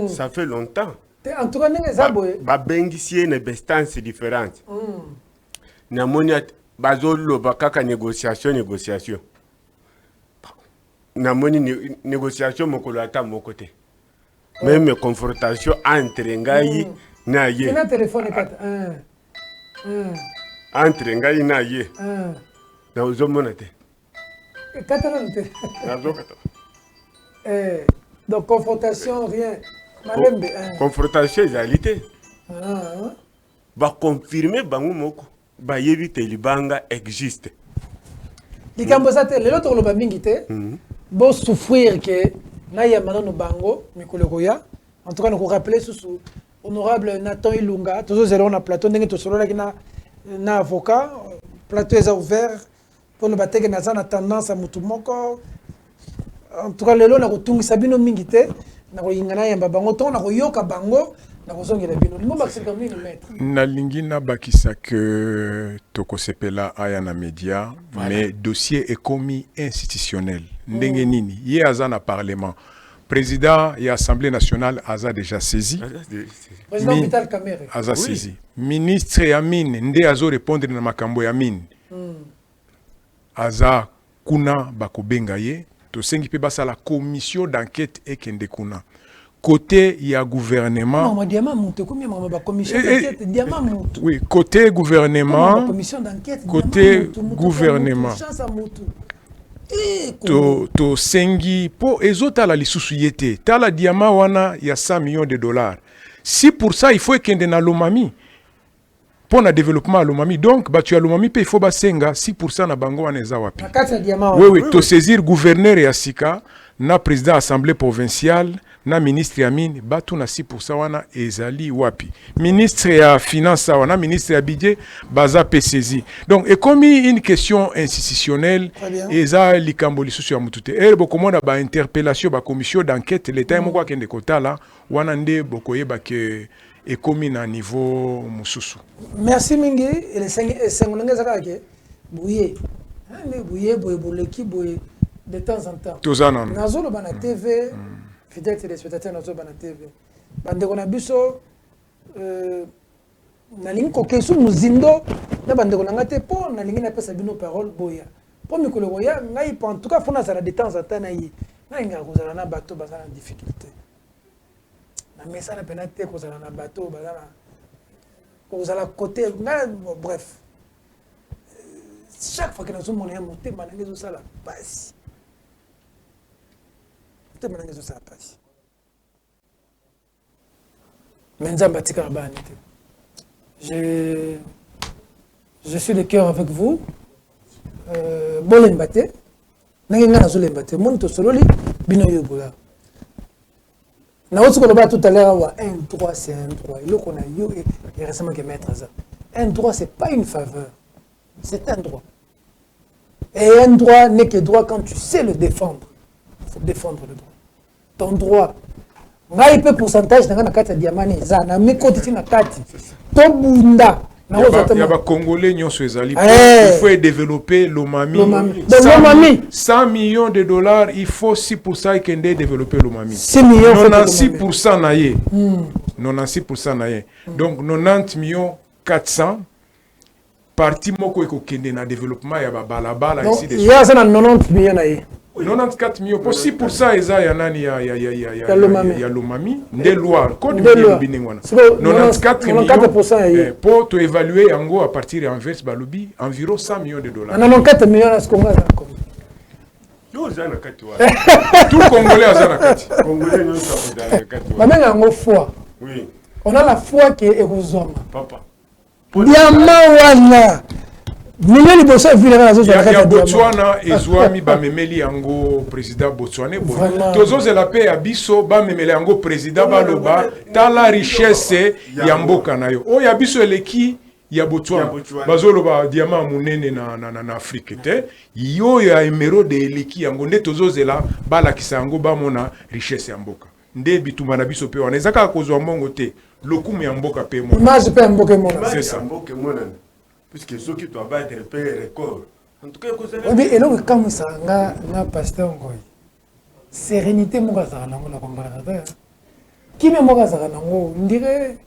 ça fait longtemps. En tout cas, n'est pas boy. Ba bengisie ne bestance différente. Na monia bazolo bakaka négociation. Na moni négociation moko lata moko te. Même confrontation entre ngai na ye. Ina téléphone kat. Entre ngai na ye. Na uzomona te. Katalante. Donc confrontation rien. Malembe. Confrontation réalité. Ba confirmer bango moko. Ba yebite libanga existe. Likambo sa te lelo to lo ba mingi te. Bo souffrir que na ya manano bango mikolo koya. En tout cas nous rappeler sous honorable Nathan Ilunga, toujours zéro na plateau ndenge to solo na avocat, plateau est ouvert pour nous battre na za na tendance à mutu moko. En tout cas lelo na kotungisa bino mingi te na koyingana yamba bango to na koyoka bango na kozongela bino. Limo bakisi comme ni maître. Na lingi na bakisa que tokosepela aya na média, mais dossier est commis institutionnel. Ndenge nini ye aza na parlement. Président et Assemblée nationale aza déjà saisi. Président Vital Kamerhe. Aza saisi. Ministre Yamine nde azo répondre na makambo Yamine. Aza kuna bakobenga ye. To sengi pe basa la commission d'enquête ekende kuna. Côté ya gouvernement. Non, diamant monte combien ma commission d'enquête diamant monte. Oui, côté gouvernement. Commission d'enquête. Côté gouvernement. To sengi po ezota la lisusu yete tala diamant wana ya 100 millions de dollars. Si pour ça il faut kende na Lomami pour na développement à Lomami, donc batu ya Lomami pe il faut basenga 6% na bango wana eza wapi. Oui, to saisir gouverneur ya sika na président assemblée provinciale na ministre Yamine batu na 6% wana ezali wapi. Ministre ya finance wana ministre ya budget baza pe saisi. Donc et comme une question institutionnelle eza likambo lisusu ya mutute. Et bokomona ba interpellation ba commission d'enquête l'état moko akende kotala wana nde bokoyeba ke et comme à niveau mususu. Merci mingi et les 5 ngezaka bouye. Ne bouye boleki boye de temps en temps. Tozana. Nazolo bana TV, fidèles téléspectateurs nazolo bana TV. Bande kona biso na lingi ko kesu muzindo na bande kona ngate po na lingi na pesa bino parole boya. Po mikolo boya ngai en tout cas fona ça de temps en temps na yi. Na inga kozala na bato bazana difficulté. Mais ça n'a pas été causé dans un bateau, causé à la côté, bref. Chaque fois que nous sommes montés, nous sommes la passe. Je suis de cœur avec vous. Bon l'embâté. N'a pas l'embâté. Mon tosolo li bino yobola. Na autre qu'on tout à l'heure, 1-3 c'est 1-3. Et là qu'on a eu et récemment que mettre ça. 1-3 c'est pas une faveur, c'est un droit. Et un droit n'est que droit quand tu sais le défendre. Il faut défendre le droit. Ton droit. Ngai pe pourcentage na kati ya diamani za na mikoti na kati. To bunda Il y a des Congolais qui sont allés. Il faut développer l'Omami. 100 millions de dollars, il faut 6% qui ont développé l'Omami. 96% 96% naïe. Donc 90 millions 400 parti moko eko kende na développement ya balabala ici des. Il y a 90 millions naïe. 94 millions pour 6% eza ya nani ya l'Omami de loi code de biningwana 94 millions pour to évaluer yango à partir d'Anvers balobi environ 100 millions de dollars 94 millions à ce qu'on a tout Congolais a na kati Congolais nous sommes dans la kati mais yango foi oui on a la foi qui est rosoma papa diamant millions de Botswana vivent dans la zone de la Botswana et Zouami Bamemeli Yango président Botswana. Tous les la paix à Bisso Bamemeli Yango président Baloba. Dans la richesse Yamboka nayo. Oh ya Bisso eleki ya Botswana. Bazoloba diamant munene na Afrique te. Yo ya emero de eleki Yango ne tous les la bala kisango bamona richesse Yamboka. Nde bituma na Bisso pe wana ezaka kozwa mbongo te. Lokumu Yamboka pe mona. Image pe Yamboka mona. C'est ça. Puisque ceux qui doivent battre le record. En tout cas, oui, et là, comme ça, na pasteur Ngoy. Sérénité, mon gars, ça n'a pas compris. Qui me moque ça n'a on dirait.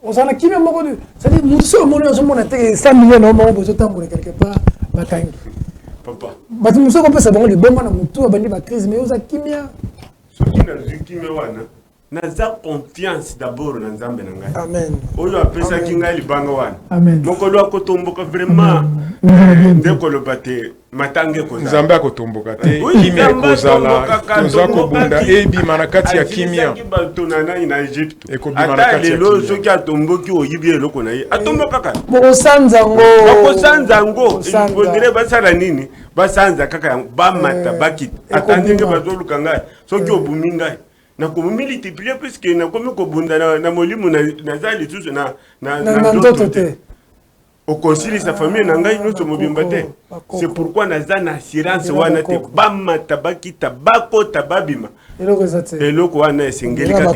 On s'en a qui me moque de. Ça dit, nous sommes monnaie 100 millions d'euros pour ce temps pour quelque part. Batangi. Papa. Bah, nous sommes comme ça, bon, les bons man, tout a banni ma crise, mais aux akimia. Ceux qui n'ont vu qui me voient, naza confiance d'abord na Nzambe na ngai. Amen. Oyo apesa kinga libanga wana. Amen. Mokolo akotomboka vraiment ndeko lobate matange ko Nzambe akotomboka te kimia kozala toza kobunda ebima na kati ya kimia batonana ina Egypte. Ekobima na kati ya kimia. Soki atomboki oyibi eloko na ye. Atomboka kaka. Bosanza ngo. Bosanza ngo. Bondire basala nini? Basanza kaka ba mata bakit. Atandenge bazoluka ngai. Soki obumi ngai. Na comme multiplier puisque na comme ko bunda na molimu na zali tous na d'autres au concile sa famille na ngai nous sommes bimbate c'est pourquoi na zana assurance wana te bamma tabaki tabako tababima eloko wana esengeli ka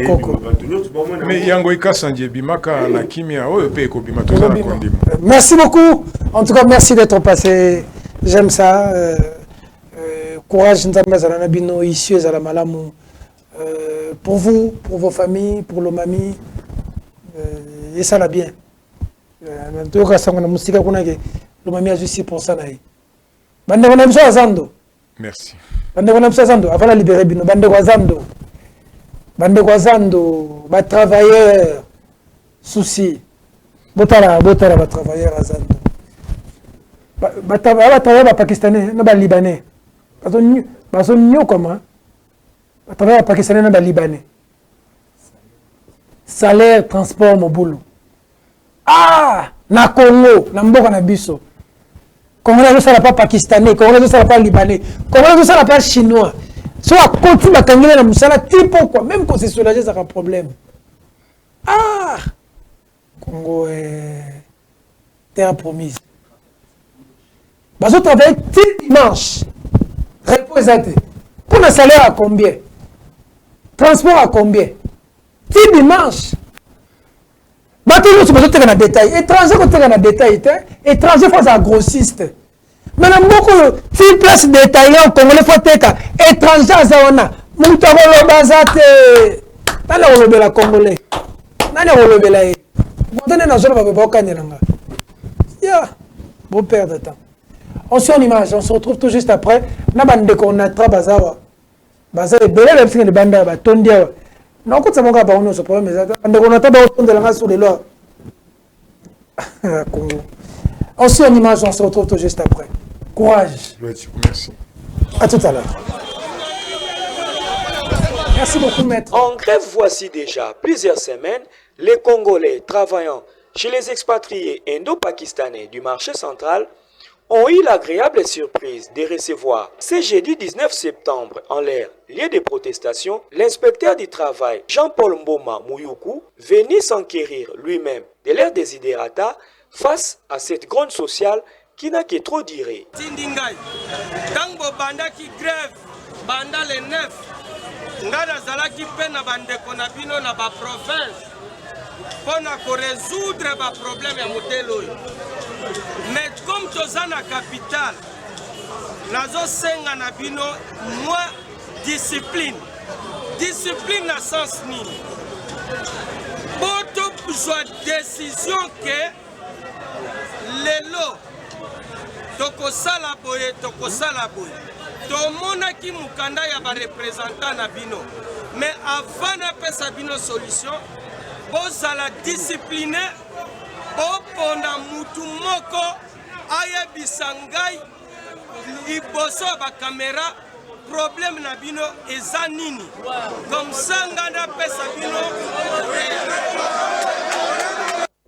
mais yango ikasa nje bimaka na kimia oyo pe ko bima to na kondima. Merci beaucoup en tout cas merci d'être passé, j'aime ça courage nzambe za na bino ici za la malamu. Pour vous, pour vos familles, pour l'Omami, et ça l'a bien. En tout cas, l'Omami a juste 6%. Merci. Avant la libérer, Bande Guazando, travailleur, souci. Botara, travailleur à Zando. Travailleur pakistanais, libanais. Parce que comment? À travers les Pakistanais et les Libanais. Salaire, transport, mon boulot. Ah! Na Congo, na Mboka na biso. Congolais ne sont pas pakistanais, Congolais ne sont pas libanais, Congolais ne sont pas chinois. Soit à côté de la Kangele na Moussala, type quoi, même quand c'est soulagé, ça a un problème. Ah! Congo est terre promise. Baso travaille dimanche. Reposate. Pour le salaire à combien? Transport à combien? 10 dimanche. Bateau nous sommes dans le détail. Étranger côté dans le détail, étranger face à grossiste. Maintenant beaucoup de place détaillée au Congolais faut teka étranger à Zawana. Moutaro bazate. Nana olobe la Congolais. Nana olobe la. Vous na zone ba kanelanga. Ya, bon perdre de temps. On se en image, on se retrouve tout juste après. Na bande qu'on a trabazawa. Baza e belé le de banda ba tondia. Non quand ça mon gars ba on se problème mais bande qu'on a taba autour de la sur les lois. On se en image, on se retrouve tout juste après. Courage. Merci. À tout à l'heure. Merci beaucoup maître. En grève voici déjà plusieurs semaines, les Congolais travaillant chez les expatriés indo-pakistanais du marché central ont eu l'agréable surprise de recevoir ce jeudi 19 septembre en l'air, lieu de protestation, l'inspecteur du travail Jean-Paul Mboma Mouyoukou venu s'enquérir lui-même de leur désidérata face à cette gronde sociale qui n'a que trop duré. Tindingai, tango banda qui grève, banda les 9, ngada zala qui peine à bande konabino na ba province. pour résoudre les problèmes de modèle. Mais comme tu as la capitale, nazo senga na bino moins discipline. Discipline na sens nini. Poto besoin décision que lelo tokosala boye tokosala boye. Tomona ki mukanda ya ba représentant na bino. Mais avant na pesa bino solution, bozala discipliné, boponda mutu moko ayebisa ngai liboso ba caméra problème na bino eza nini. Comme ça ngana pesa bino.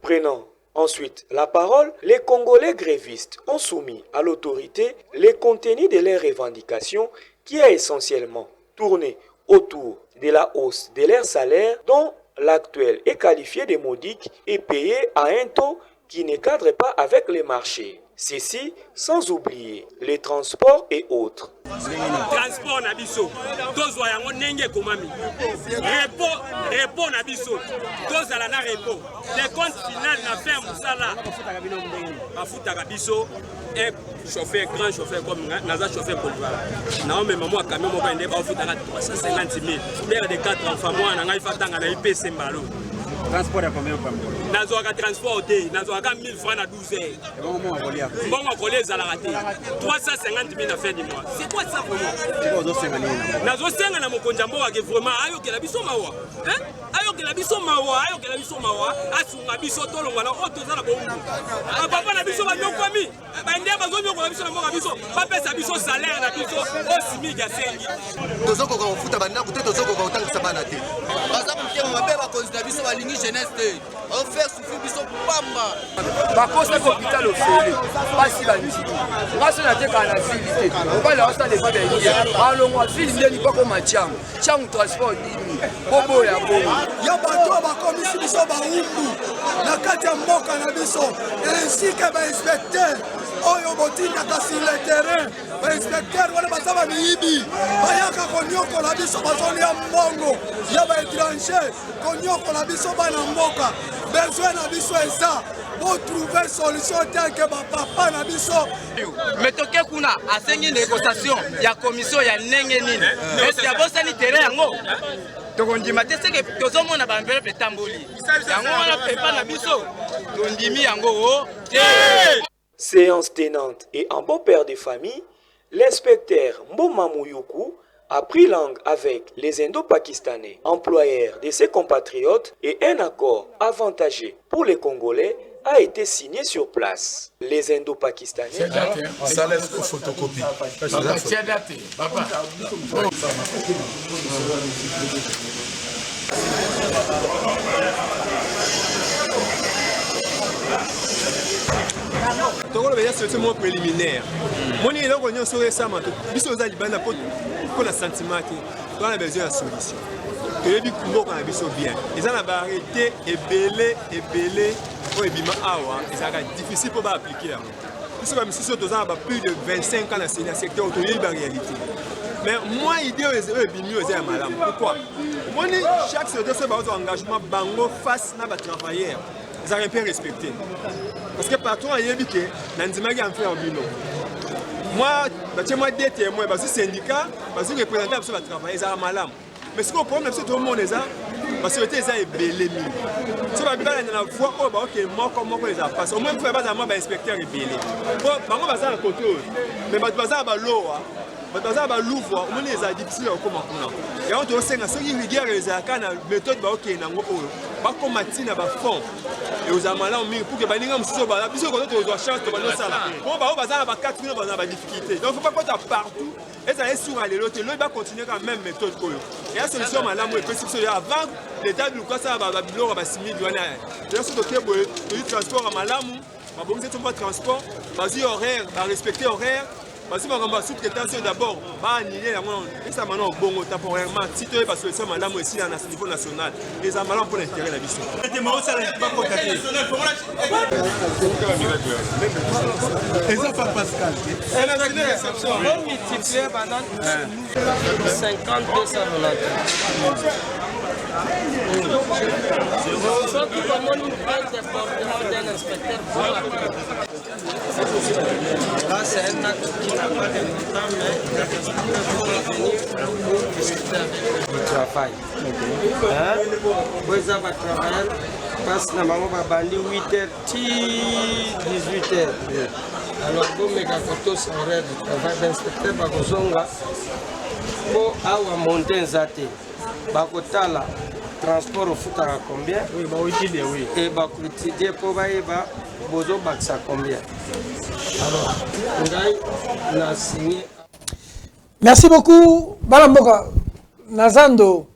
Prenons ensuite la parole, les Congolais grévistes ont soumis à l'autorité les contenus de leurs revendications qui a essentiellement tourné autour de la hausse de leur salaire dont l'actuel est qualifié de modique et payé à un taux qui ne cadre pas avec les marchés. Ceci sans oublier les transports et autres. Transport na biso tozwa yango ndenge komami repo na biso tozala na repo le compte final na faire musala bafutaka biso et chauffeur grand chauffeur comme naza chauffeur polyvalent na même moi camion moko ende bafutaka 350 000 père de 4 enfants moi na ngai fatanga na IPC mbalo. Transport à combien par mois? Nazoaka transport nazoaka 1000 francs à 12 heures. Bon on coller à la raté. 350 000 à fin du mois. C'est quoi ça vraiment? Nazo senga na mokonjambo ke vraiment ayo ke la biso mawa. Hein? Ayo ke la biso mawa, asunga biso tolonga na otozala bo. Papa na biso ba nyokwami. Ba ndia bazo nyokwami biso na moka biso. Ba pesa biso salaire na biso osimi ya sengi. Tozoko ko futa banda ko tozoko ko tangisa bana te. Baza mkiema mabeba konzida biso balingi jeunesse on fait souffrir biso pamba bakosa hôpital au fele basi bandimi ngaso na teka na ville te obala osa le fada ingi alongwa ville ndeni pako machangu changu transport dimi bobo ya bobo ya bato bakomisi biso baumbu na kati ya mboka na biso ainsi que bainspecteur oyo botindaka sur le terrain bainspecteur wana baza bamiyibi bayaka konyokola biso bazolia mbongo ya baétranger konyokola biso bana mboka besoin na biso eza botrouver solution tel que bapapa na biso metoke kuna asengi négociation ya commission ya ndenge nini esi abosani terrain yango tokondima te seke tozomona bampepe etamboli yango wana pepa na biso tondimi yango te. Séance tenante et en bon père de famille, l'inspecteur Mboma Mouyoukou a pris langue avec les Indo-Pakistanais, employeurs de ses compatriotes, et un accord avantageux pour les Congolais a été signé sur place. Les Indo-Pakistanais... Ça laisse une photocopie. C'est une solution préliminaire. Mon idée est que nous récemment, nous avons libana pour le sentiment que nous avons besoin de solution. Que les Congo qu'on a besoin bien. Ils ont arrêté et belé pour les bima awa. C'est difficile pour appliquer. Nous sommes si nous avons plus de 25 ans dans le secteur automobile en réalité. Mais moi l'idée est bimio est malade. Pourquoi? Moi chaque secteur se base sur engagement bango face à nos travailleurs. Ils ont un peu respecté. Parce que partout, il y a des gens qui ont fait un bino. Moi, moi, des témoins, parce que syndicat, parce que les représentants de travail, ils ont malade. Mais ce qu'on problème, c'est que tout le monde est là, parce que les gens sont belés. Si on a la voix, ok, moi, comment les a passé. Au moins, il faut pas avoir un inspecteur belé. Bon, on va faire un contrôle. Mais on va faire l'eau. On va faire l'ouvre. On les a difficiles au comment. Et on doit faire ce qui est rigueur, les accords, la méthode, ok, pas comme Matina, fond. Et aux amalans, pour que les gens soient là, puisque nous avons chance de faire ça. On va avoir 4 minutes, on a des difficultés. Donc, il ne faut pas faire partout. Et ça est sur aller l'autre. L'autre va continuer avec la même méthode. Et la solution, madame, est avant l'État de Lucas, ça va bilor à 6 000 douaniers. D'ailleurs, ce qui est transport à Malamou, on va transport, vas-y horaire, va respecter horaire. parce que makambo sous-traitation d'abord ba annuler yango ça maintenant bongo temporairement si tu es pas solution madame aussi à niveau national les amalants pour l'intérêt la biso et moi ça pas contacter et ça pas Pascal elle a une exception on multiplier pendant 50 290 surtout comment nous prenons des portements d'un inspecteur pour la là, c'est un acte qui n'a pas de montant, mais la personne peut venir pour discuter avec le travail. Vous avez travaillé, parce que nous avons bandi 8h, 18h. Alors, vous mettez à côté sur horaire de travail d'inspecteur Bakozonga pour avoir monté un zate. Bakotala, transport au foot à combien? Oui, bah oui, oui. Et Bakoutidier pour Baïba, Bozo Baksa combien? Alors, on a signé. Merci beaucoup. Balamboka, Nazando.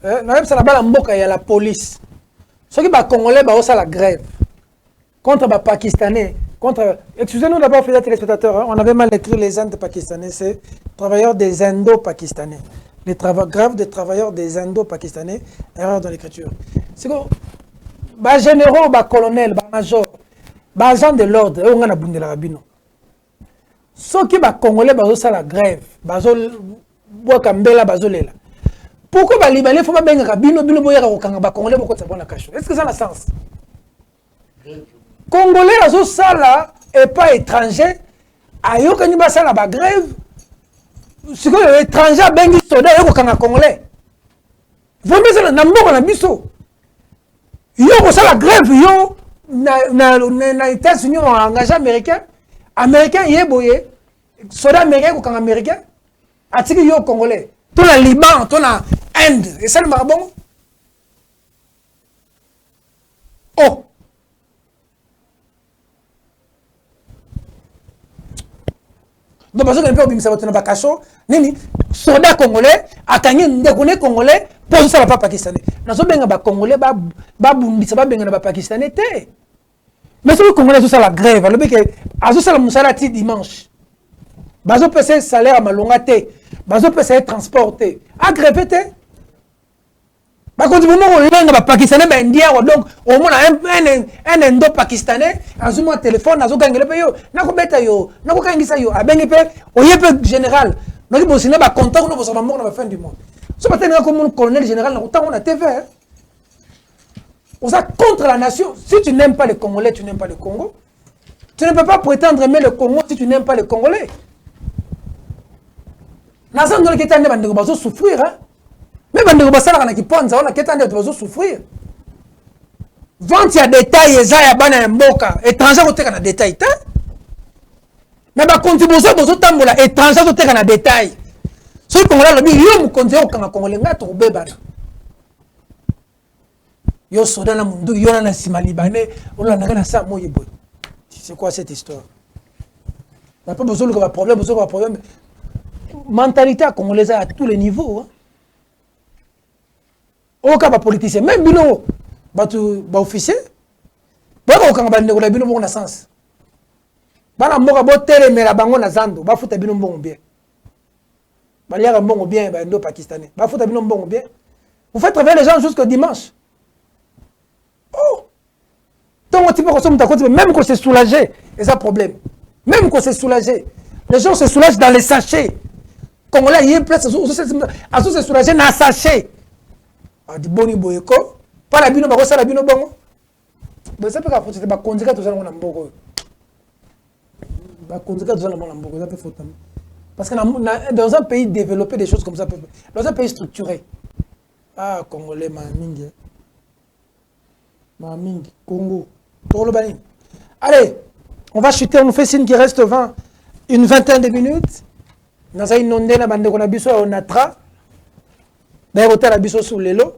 Il y a la police. Ceux qui sont congolais, ils la grève. Contre les Pakistanais. Excusez-nous d'abord, les téléspectateurs, on avait mal écrit les Indes pakistanais. C'est travailleurs des Indo-Pakistanais. Les grèves des travailleurs des Indo-Pakistanais. Erreur dans l'écriture. C'est que les généraux, les colonels, les majors, les agents de l'ordre, on a bundé la rabino. Ceux qui sont congolais, ils ont la grève. Ils ont pourquoi les Libanais font pas bien rabino, bino boya kokanga congolais beaucoup ça bonne cache. Est-ce que ça a sens? Congolais azo sala et pas étranger. Ayo kani ba sala ba grève. Ce que étranger bengi soda yo kokanga congolais. Vraiment ça na mboko na biso. Yo ko sala grève yo na États-Unis ont engagé américain yeboye soda américain kokanga américain. Atiki yo congolais. Tout le Liban, tout la Inde, et ça le marbon. Oh! Donc, parce que nous avons dit que nous avons dit que soldats congolais, des congolais, pour ça, pas pakistanais. Nous avons dit que les congolais, les pakistanais, mais si les congolais sont la grève, ils sont la dimanche. Bazo pese salaire à malongate, bazo pese transporté, agrévé. Par contre, vous m'avez dit que Pakistanais, donc au moins un Indo-Pakistanais, à un téléphone, à un téléphone, général, content à la fin du monde. Ce matin, comme colonel général, on a TV. On est contre la nation. Si tu n'aimes pas les Congolais, tu n'aimes pas le Congo. Tu ne peux pas prétendre aimer le Congo si tu n'aimes pas les Congolais. Nazan dans le kétane bandeko bazo souffrir hein. Mais bandeko basala na kiponza on a kétane bazo souffrir. Vente ya détail eza ya bana mboka étranger koteka na détail ta. Mais ba contribution bozo tambola étranger koteka na détail. Ce congolais lobi yo mu konzeo kanga congolais ngato ko bebana. Yo soda na mundu yo na sima libanais on la na sa moye boy. C'est quoi cette histoire? On n'a pas besoin de problème, besoin de problème. Mentalité congolaise à tous les niveaux. Au cas de politicien, même bino, officier, pourquoi on a bino bon sens? Bana moka botere mera bango na zando, ba futa bino bon bien. Baliya bon bien, ba ndo pakistanais. Ba futa bino bon bien. Vous faites travailler les gens jusqu'au dimanche. Oh! Donc tu peux consommer même quand c'est soulagé, c'est un problème. Même quand c'est soulagé, les gens se soulagent dans les sachets. Congolais, il y a une place, à se soulager dans un sachet. Ah, du boni boyeko, pas la bino, pas la bino bongo. Mais ça peut être que tu conduis tout ça dans l'ambogo. Tu conduis tout ça dans l'ambogo, ça peut faire. Parce que dans un pays développé, des choses comme ça, dans un pays structuré. Ah, Congolais, Mamingi. Mamingi, Congo. Pour le bani. Allez, on va chuter, on nous fait signe qu'il reste une vingtaine de minutes. Nous avons inondé la bande qu'on a biso au Natra. D'ailleurs, on a biso sous l'élo.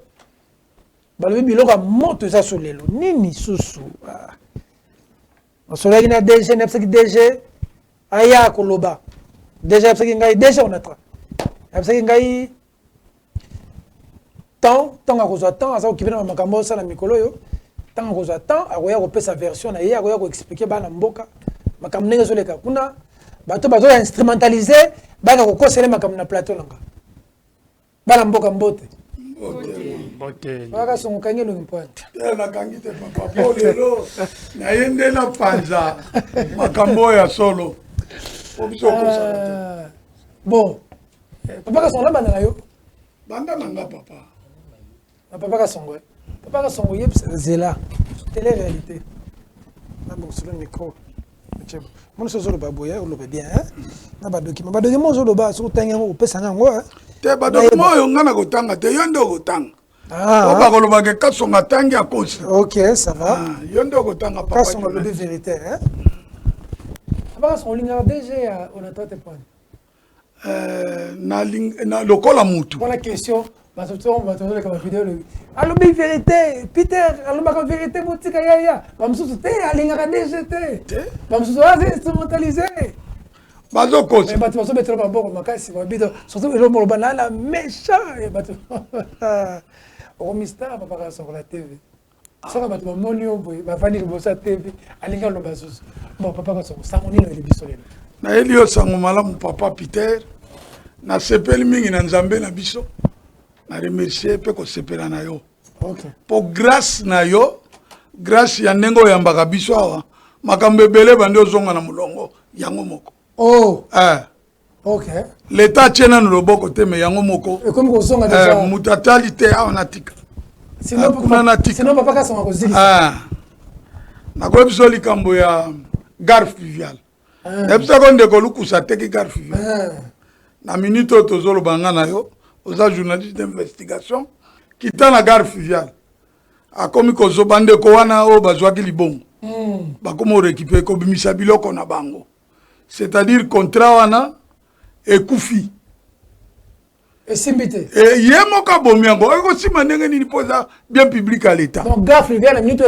Le bilo a monté ça sous l'élo. Nini sous. On se regarde DG, n'importe DG. Aya Koloba. DG, DG au Natra. N'importe tant à cause de temps, à ça qui vient dans ma caméra, ça la micro yo. Tant à cause de temps, à regarder sa version, à regarder expliquer ba na mboka. Ma caméra sur les kakuna. bato bazo instrumentaliser baka kokosela makambo na plateau langa bala mboka mbote baka songo kangelo mpointe na kangite papa polelo na yende na panza makambo ya solo obiso kosa bon papa ka songo bana yo banda nanga papa papa ka songo yebisa zela télé réalité na bon sur le micro mon so zolo baboya o lobe bien na ba document zolo ba so tanga ngo pesa ngo te ba document yo ngana ko tanga te yondo ko tanga o ba ko loba ke kasonga tangi akosi OK ça va yondo ko tanga papa kasonga lobe vérité papa son linga DG on attend tes points na lokola mutu pour la question parce que on va tourner comme vidéo allo bi vérité Peter allo ba vérité botika ya ba msusu te alinga DG te ba msusu aze instrumentaliser bazo kosi ba tu bazo mettre ba boko makasi ba bido surtout le molo banana méchant et ba tu o mista ba ka sur la TV ça ba tu ba monio boy ba fani ko sa TV alinga lo bazuzu bon papa ka so sa monino le bisolelo na elio sango malamu papa Peter na sepeli mingi na nzambe na biso na remercier pe ko sepela na yo po grâce na yo grâce ya ndenge yambaka biso awa makambo ebele bande ozonga na mulongo yango moko OK l'état tiena no loboko te me yango moko et comme ko zonga déjà mutatali te awa natika sinon papa ka songa ko zilisa na ko biso likambo ya gare fluviale ebisa ko ndeko lukusa teki gare fluviale na minute tozolo banga na yo oza journaliste d'investigation kita na gare fluviale akomi kozoba ndeko wana oyo bazwaki libongo bakomi orécupere kobimisa biloko na bango c'est-à-dire contrat wana ekufi esimbi te ye moko abomi yango ekosima ndenge nini mpo eza bien public à l'état donc gare fluviale minute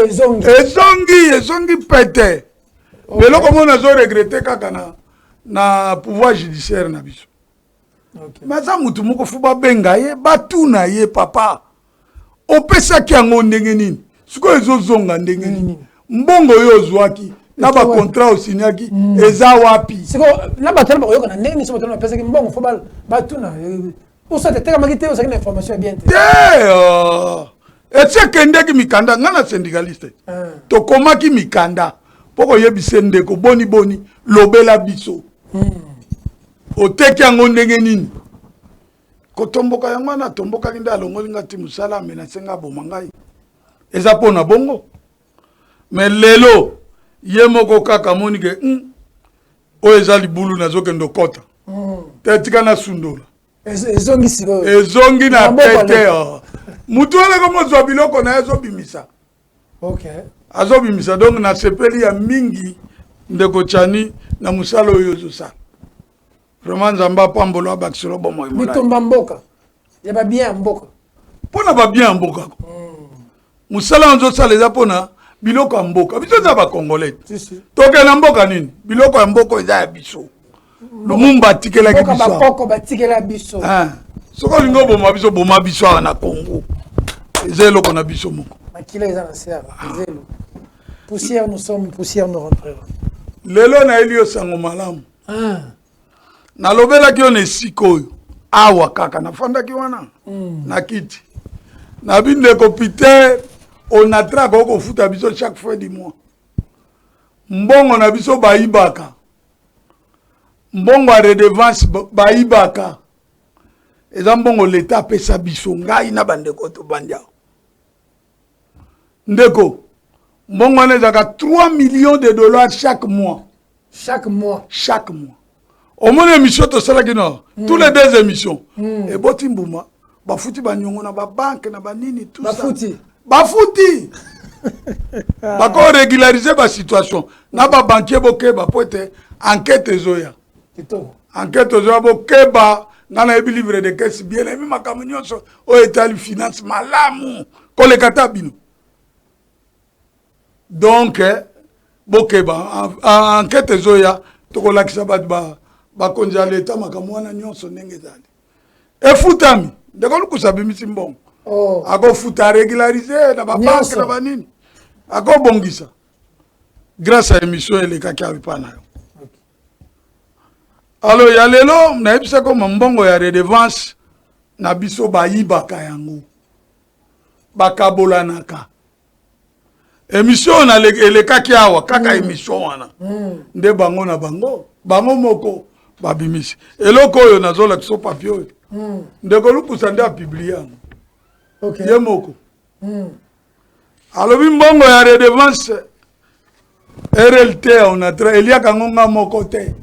ezongi pete lelo mona azoregrete kaka na pouvoir judiciaire na biso mais aza mutu moko fu babenga ye batuna ye papa opesaki yango ndenge nini sikoyo ezozonga ndenge nini mbongo oyo ozwaki na bacontrat osiniaki eza wapi na bato bakoyoka na ndenge nini so bato bapesaki mbongo fo batuna osate tekamaki te ozalaki na information ya bien te eti ekendeki mikanda nga na syndicaliste tokomaki mikanda mpo koyebisa ndeko boni lobela biso oteki yango ndenge nini kotomboka yango wana atombokaki nde alongoli nga ti mosala amenase nga aboma ngai eza mpo na bongo me lelo ye moko kaka moni ke oyo eza libulu nazokende okota te tika na sundola ezongi na pete mutu wana komozwa biloko na ye azobimisa azobimisa donc nasepeli ya mingi ndeko Tchani na mosala oyo ozosala vraiment nzambe apambola abakiselo bomoi bitumba mboka ya babien ya mboka mpona babien ya mboka mosala ozosala eza mpona biloko ya mboka biso eza bakongolais toke na mboka nini biloko ya mboka eza ya biso lumumba atikelaki biso soki olingi oboma biso boma biso awa na Congo eza eloko na biso moko makila eza na se zelo poussière nous sommes poussière nous rentrera lelo na eli osango malamu nalobelaki yo na esika oyo awa kaka nafandaki wana na kiti na bindeko Peter onatraka okofuta biso chaque fois du mois mbongo na biso bayibaka mbongo ya redevance bayibaka eza mbongo leta apesa biso ngai na bandeko tobandia ndeko mbongo wana ezaka 3 millions de dollars chaque mois au moins émission tosalaki no tous les 2 émissions eboti mbuma bafuti banyongo na babanke na banini tout ça bafuti bako régulariser ba situation na ba banquier bokeba po ete enquête ezoya enquête ezoya bokeba ngana ebi livre de caisse bien ebi makambo nyonso o etali finance malamu koleka ta bino donc bokeba enquête ezoya tokolakisa bato bakonzi ya leta makambo wana nyonso ndenge ezali efutami ndeko lukusa bimisi mbongo akofuta régulariser na babanke na banini akobongisa grâce à émission elekaki abipa na yo Alors ya lelo nayebisa ko mbongo ya redevance na biso bayibaka yango bakabolanaka émission na elekaki awa kaka émission wana nde bango na bango moko babimisi eloko oyo nazolakisa papier oyo ndeko lupusa nde apiblie yango ye moko alobi mbongo ya redevance RLT onatra eliaka ngonga moko te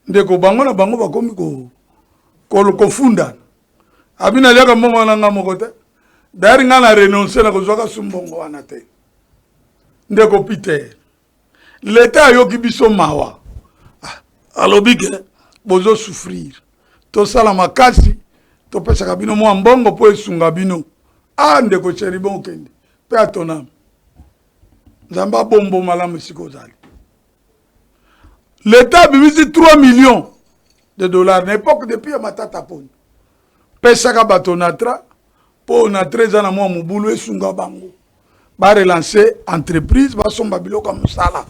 ndeko bango na bango bakomi kofundana abina eliaka mbongo nanga moko te dari nga na renonce na kozwaka sumbongo wana te ndeko Peter leta ayoki biso mawa alobi ke bozo souffrir tosala makasi topesaka bino mwa mbongo po esunga bino ndeko cheri bon kende pe atonam nzamba bombo malamu siko zali l'État bimisi 3 millions de dollars n'époque depuis matata poni pesaka batonatra po na 13 ans na mwa mobulu esunga bango ba relancer entreprise ba somba biloko musala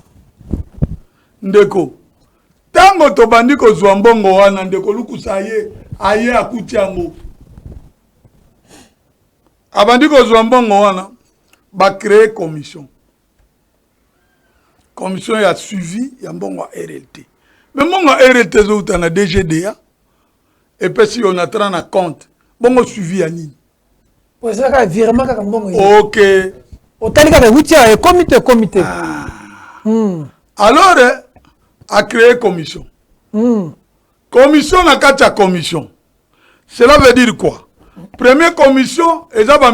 ndeko tango tobandi kozwa mbongo wana ndeko lukusa aye akuti yango abandi kozwa mbongo wana ba créer commission ya suivi ya mbongo ya RLT mais mbongo ya RLT zouta na DGDA et puis si on a 30 compte bongo suivi ya nini ça ka virement ka mbongo OK otali ka wutia e comité alors a créé commission commission na kati ya commission cela veut dire quoi première commission eza ba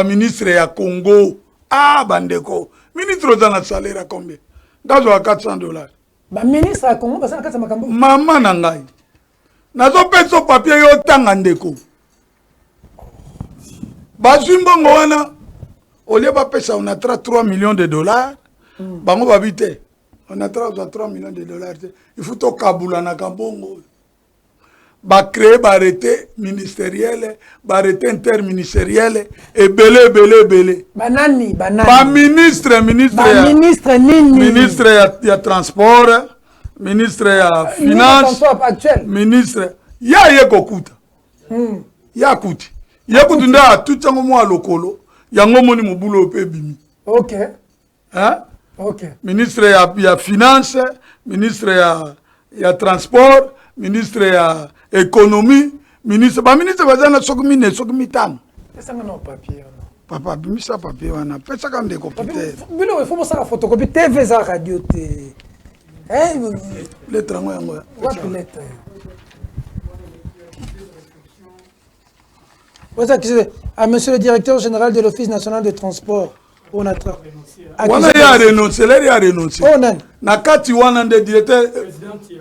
ministre ya Congo bandeko ministre oza na salaire à combien ngazo à $400 ba ministre ya Congo basana kati makambo mama na ngai nazo peso papier yo tanga ndeko bazwi mbongo wana olie bapesa on a 3 millions de dollars bango babite on a 3 millions de dollars il faut to kabula na kabongo ba créer ba arrêté ministériel ba arrêté interministériel et belé banani ba ministre nini ministre ya transport ministre ya finance ministre ya yekokuta ya kuti yekutu nda atutango mwa lokolo yango moni mobulo pe bimi OK ministre ya finance ministre ya transport ministre ya économie ministre bazana sokumi tano pesanga no papier papa bimisa papier wana pesaka ndeko Peter bino il faut mosaka photocopie TV za radio te lettre yango what lettre monsieur le directeur général de l'Office national de transport on a renoncé na kati wana nde directeur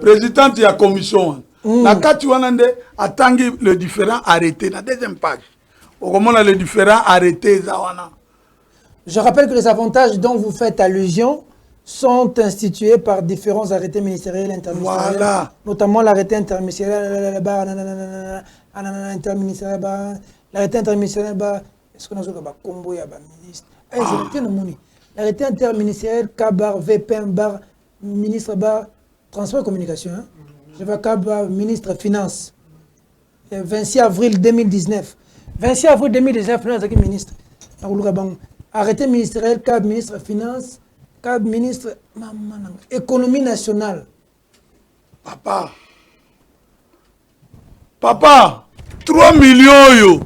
présidente ya commission na kati wana nde atangi le différent arrêté na deuxième page okomona les différents arrêtés za wana. Je rappelle que les avantages dont vous faites allusion sont institués par différents arrêtés ministériels interministériels, voilà. Notamment l'arrêté interministériel, l'arrêté interministériel, est-ce qu'on a dit combo ya ba ministre? L'arrêté interministériel Kabar VPN bar ministre bar transport et communication. Je vais Kabar ministre finance. 26 avril 2019. 26 avril 2019, nous avons ministre. Arrêté ministériel Cab ministre finance, Cab ministre économie nationale. Papa, 3 millions yo.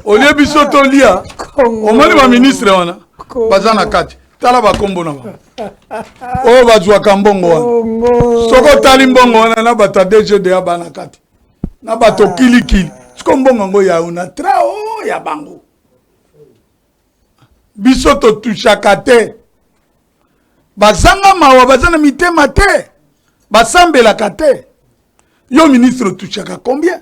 Au lieu de sotolia, au moins le ministre wana, bazana kati, tala ba kombo na ba. Oh bazwa kambongo wana. Soko tali mbongo wana na bata DGDA bana kati. Na bato kili. Siko mbongo ngo ya una trao ya bango. Biso to tushaka te. Bazanga mawa bazana mitema te. Basambela kate. Yo ministre tushaka combien?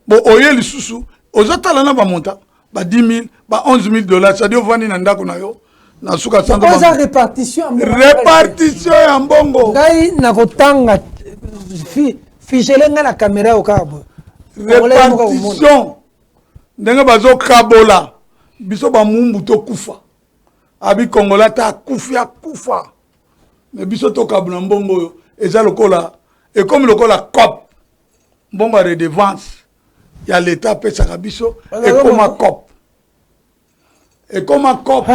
Bon oye lisusu ozotala na ba monta ba 10 000 ba 11 000 dollars ça dit ovandi na ndako na yo na suka sando ba répartition ya mbongo ngai na kotanga fichele nga na caméra okabo répartition ndenge bazo kabola biso ba mumbu to kufa abi Kongola ta kufia kufa mais biso to kabuna mbongo eza lokola et comme lokola cop mbongo redevance ya l'état pesa biso et comme cop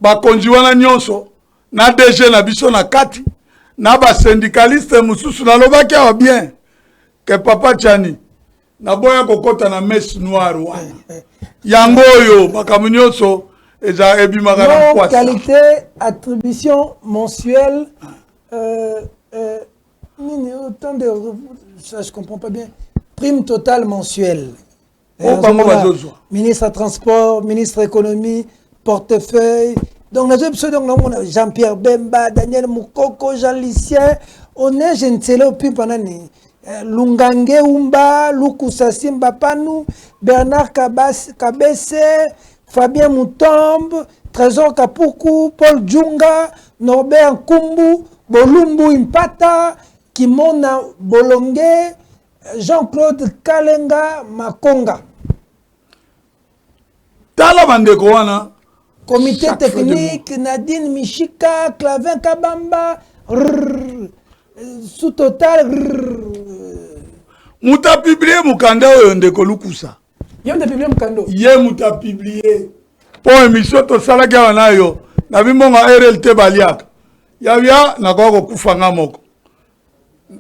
ba konji wana nyonso na DG na biso na kati na ba syndicaliste mususu na lobaki wa bien que papa Chani na boya kokota na messe noire wana yango yo makambo nyonso eza ebimaka na kwasa qualité attribution mensuelle autant de ça je comprends pas bien prime totale mensuelle ministre transport ministre économie portefeuille donc Jean-Pierre Bemba Daniel Moukoko Jean Lucien on est je ne sais pas plus pendant Lungange Umba Lukusa Simba Panou Bernard Kabese Fabien Moutombe Trésor Kapuku Paul Djunga Norbert Nkumbu Bolumbu Impata Kimona Bolonge Jean-Claude Kalenga Makonga Tala bandeko wana comité technique Nadine Mishika Clavin Kabamba sous total muta publié mukanda oyo ndeko Lukusa ye muta publié mukando ye muta publié po émission to salaki wana yo na bimonga RLT baliaka yabia na ko kufanga moko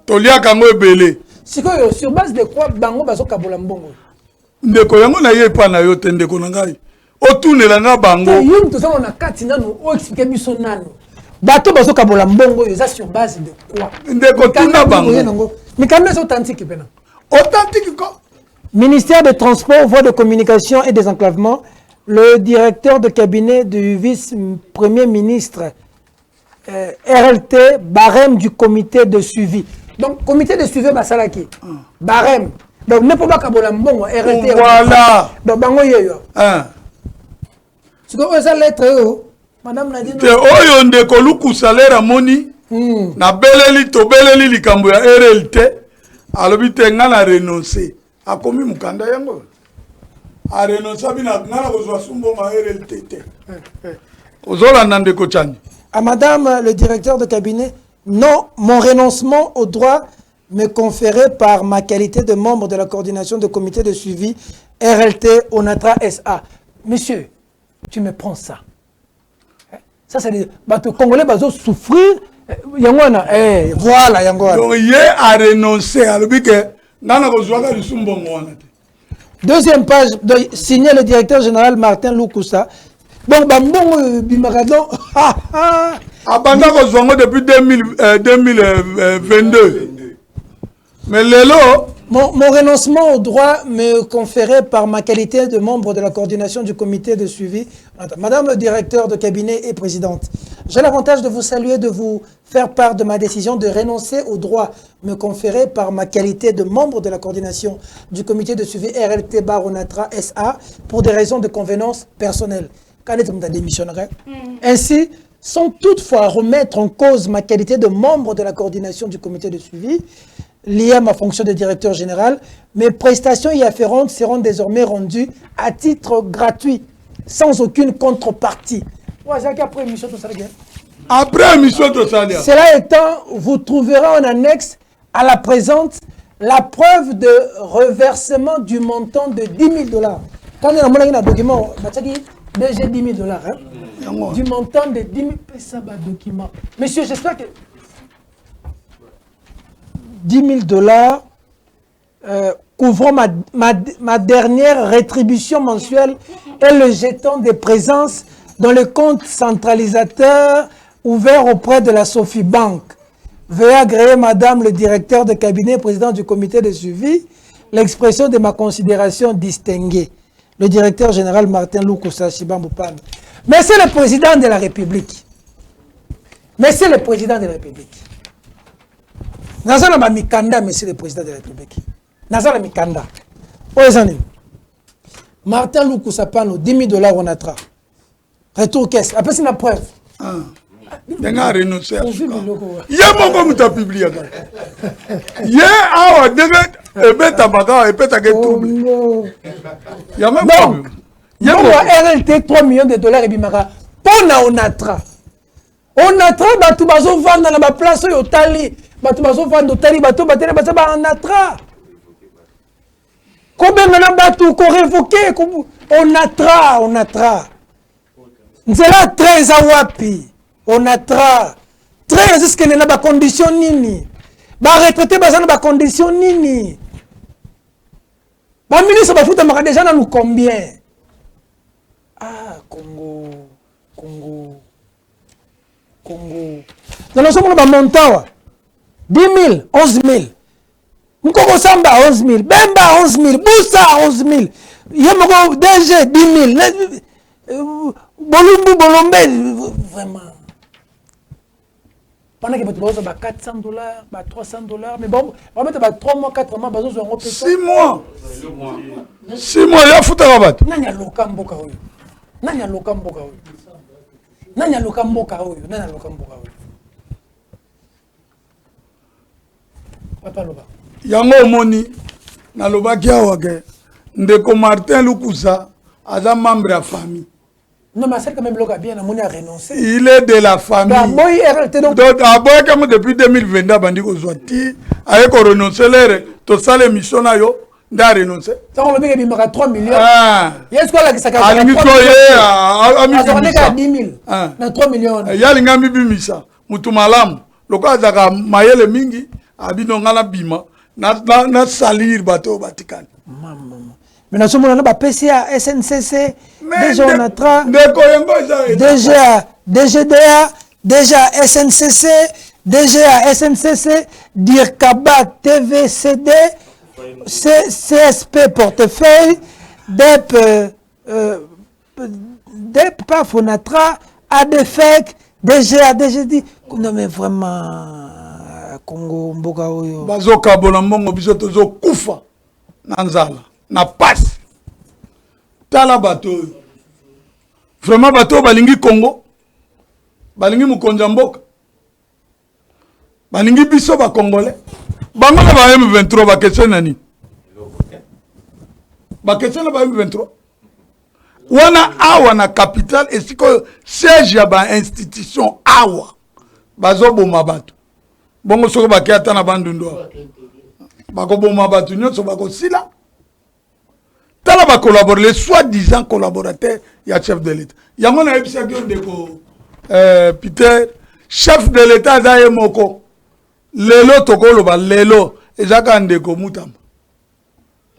toliaka ngo ebele sikoyo sur base de quoi bango bazokabola mbongo ndeko yango na ye pa na yo te ndeko na ngai otunela nga bango yo mtozana na kati nanu o expliquer biso nanu bato bazokabola mbongo yo za sur base de quoi ndeko tuna bango mikanda est authentique pena authentique quoi ministère des Transports, Voies de communication et des enclavements, le directeur de cabinet du vice-premier ministre RLT, barème du comité de suivi. Donc, comité de suivi, Basalaki, barème. Donc, ne peut pas kabola mbongo, RLT. Voilà. Donc, bango yeyo. C'est quoi ça lettre, madame Nadine? Oyo ndeko Lukusa lera moni, na beleli to beleli likambo ya RLT, alobi te nga na renoncer. A commis mukanda yango. A renoncer bina ngana kozwa sumbo ma RLT te. Ozola ndeko Chani. À madame le directeur de cabinet, non, mon renoncement au droit me conféré par ma qualité de membre de la coordination de comité de suivi RLT Onatra SA. Monsieur, tu me prends ça. Ça, c'est des Congolais qui souffrir. Yangwana, voilà, Yangwana. Donc, il a renoncé à l'objet. Deuxième page, signé le directeur général Martin Lukusa. Donc, Bambon Bimaradon. Abanda Kozwango depuis 2022. Mais Lélo. Mon renoncement au droit me conféré par ma qualité de membre de la coordination du comité de suivi. Madame le directeur de cabinet et présidente, j'ai l'avantage de vous saluer, de vous faire part de ma décision de renoncer au droit me conféré par ma qualité de membre de la coordination du comité de suivi RLT Baronatra SA pour des raisons de convenance personnelle. Ainsi, sans toutefois remettre en cause ma qualité de membre de la coordination du comité de suivi, lié à ma fonction de directeur général, mes prestations y afférentes seront désormais rendues à titre gratuit, sans aucune contrepartie. Après émission de salaire. Cela étant, vous trouverez en annexe à la présente la preuve de reversement du montant de 10 000 $. Quand on a un document, déjà 10 000 $. Du montant de 10 000 $. Monsieur, j'espère que 10 000 $ couvrant ma dernière rétribution mensuelle et le jeton de présence dans le compte centralisateur ouvert auprès de la Sophie Bank. Veuillez agréer, madame le directeur de cabinet, président du comité de suivi, l'expression de ma considération distinguée. Le directeur général Martin Lukusa Shibamboupane. Monsieur le président de la République. Monsieur le président de la République. Nazana Mikanda, monsieur le président de la République. Nazana Mikanda. Martin Lukusa Pano, 10 000 $ on attra. Retour caisse. Après, c'est la preuve. Il y a renoncé à ça. Il y a mon comme tu as publié. Il y a un peu de bêta baga et peut-être que tout. Il y a même RLT 3 millions de dollars et bimaka. Pona onatra. Onatra batu bazo vendre na ba place yo tali. Batu bazo vendre tali batu batele basa ba onatra. Combien maintenant batu ko révoquer onatra. Nzela 13 awapi. Onatra. 13 est-ce que na ba condition nini? Ba retraité basa na ba condition nini? Ba ministre ba futa maka déjà na nous combien? Ah, Congo. Dans le sommet de Montawa, 10 000, 11 000. Mkoko Samba, 11 000. Bemba, 11 000. Boussa, 11 000. Yamoko, DG, 10 000. Bolumbu, Bolombe, vraiment. Pendant que tu as 400 dollars, 300 dollars, mais bon, on va mettre 3 mois, 4 mois, 6 mois. 6 mois, il y a foutu à rabat. Nanya Lokamboka. Nanya Lokamboka. Nanya Lokamboka. Nanya Lokamboka. Papa Loba. Yango moni na loba kiawake ndeko Martin Lukusa aza membre de la famille. Non mais c'est quand même Loga bien a renoncé. Il est de la famille. Donc aboy comme depuis 2022 bandi ko zwati aye ko renoncer lere to sale mission na yo nda renoncer. Ça on le met bimaka 3 millions. Est-ce que la saka ami ko ye ami 10 000 na 3 millions. Ya linga mi bimisa mutu malamu loko azaka mayele mingi abino ngala bima na salir bato batikani. Mais nous sommes là, PCA, SNCC, déjà on a DGA, déjà SNCC, DGA, SNCC, DIRCABA, TVCD, CSP portefeuille, DEP, pas Fonatra, ADFEC, DGA, DGD. Non mais vraiment, Congo, Mboka Oyo. Bazoka Bolambongo, Bisoto Zo Kufa, Nanzala. Na passe tala bato vraiment bato balingi Congo balingi mukonza mboka balingi biso ba congolais bango na ba M23 ba question nani ba question na ba M23 wana awa na capitale esiko siège ya ba institution awa bazo boma bato bongo soko bakiata na bandundwa bako boma bato nyonso bako sila tala ba collaborer les soi-disant collaborateurs ya chef de l'État yango na ebisa ki ndeko Peter chef de l'État zaye moko lelo tokolo ba lelo ezaka ndeko Mutamba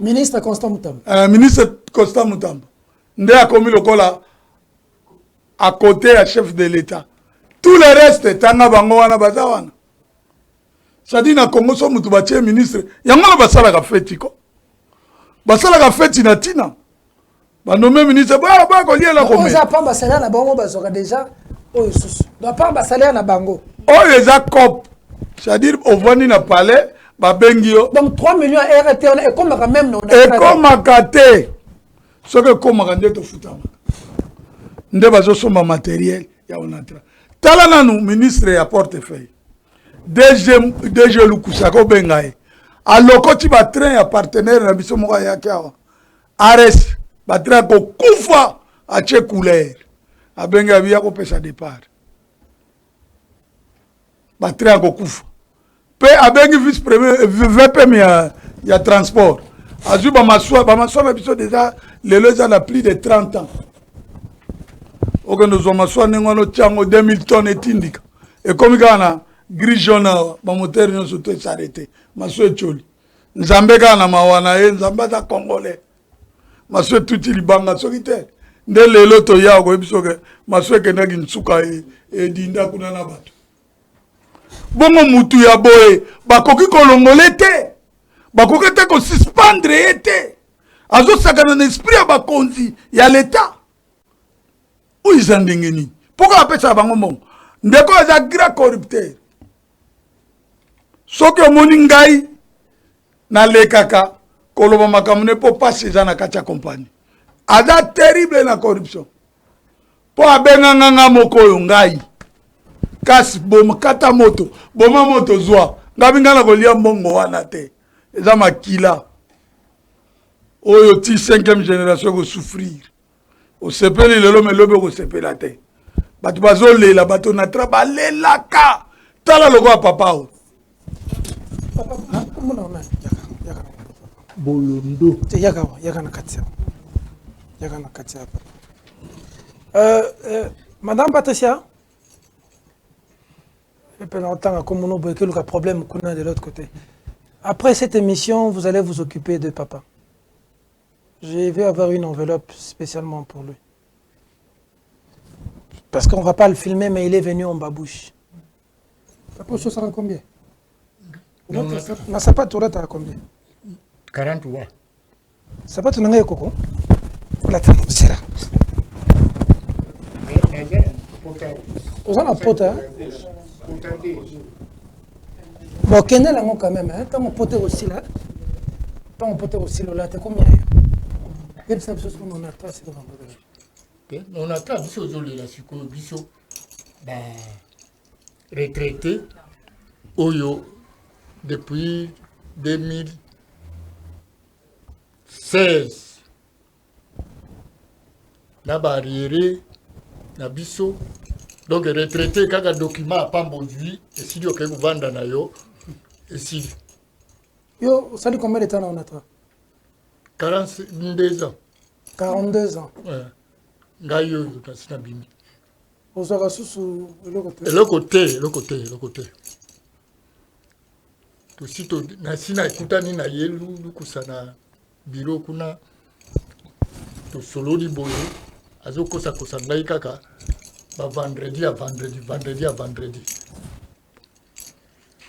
ministre Constant Mutamba ministre Constant Mutamba nde akomi lokola à côté ya chef de l'État tout le reste tanga bango wana baza wana c'est-à-dire na Congo so mutu batie ministre yango na basala ka fetiko basala ka feti na tina ba nommé ministre ba ko liela ko mais ça pas ba salaire na bango ba soka déjà oyo susu doit pas ba salaire na bango oyo eza cop c'est-à-dire au vani na palais ba bengio donc 3 millions RT on est comme même non et comme akate ce que comme rende to futama nde bazo soma matériel ya onatra tala nanu ministre ya portefeuille DG Lukusa ko bengaye alokoti ba train ya partenaire na biso moko ya kiawa Ares ba train ko kufa a che couleur abenga biya ko pesa départ ba train ko kufa pe abengi vice premier VP ya transport azu ba maswa na biso déjà lelo za na plus de 30 ans oke nous sommes maswa nengono tiango 2000 tonnes etindika et comme kana grijona ba moteur nyonso to s'arrêter maso echoli nzambe kana mawana ye nzambe za congolais maso tuti libanga soki te nde lelo to ya ko bisoke maso ekendaki nsuka edinda kuna na bato bongo mutu ya boye bakoki kolongole te bakoki te ko suspendre ye te azosakana na esprit ya bakonzi ya l'État oyo eza ndenge nini poko apesa bango mbongo ndeko aza grand corrupteur soki omoni ngai nalekaka koloba makambo ne po pasi eza na kati ya kompani aza terrible na corruption po abenganga nga moko oyo ngai kasi kata moto boma moto zwa ngabi nga na kolia mbongo wana te eza makila oyo ti 5e génération ko souffrir osepeli lelo melobe kosepela te bato bazolela bato na tra balelaka tala loko ya papa o bolondo yaka na kati Madame Patricia, comme on a quelques problèmes de l'autre côté. Après cette émission, vous allez vous occuper de papa. Je vais avoir une enveloppe spécialement pour lui. Parce qu'on ne va pas le filmer, mais il est venu en babouche. Papa, ça sera combien? Ça pas tout à combien? 43. Ça pas tout à coco? La tête, c'est là. Vous avez un pote, hein? Bon, quel est l'amour quand même, hein? Tant mon pote aussi là. Tant mon pote aussi là, t'es combien? Quelle est la chose qu'on a attend, c'est devant vous? On attend, biso zoli la siko, biso, retraité, Oyo, depuis 2016. Na barrière, na biso. Donc retraité kaka document a pas bonjoui et si yo ke vanda na yo et si yo ça dit combien de temps on attend? 42 ans. 42 ans. Ouais. Ngayo tasina bimi. Ozaka susu le côté. To sito na sina ekutani na yelu kusana biro kuna to sololi boyo azokosa kosangai kaka. Vendredi à vendredi.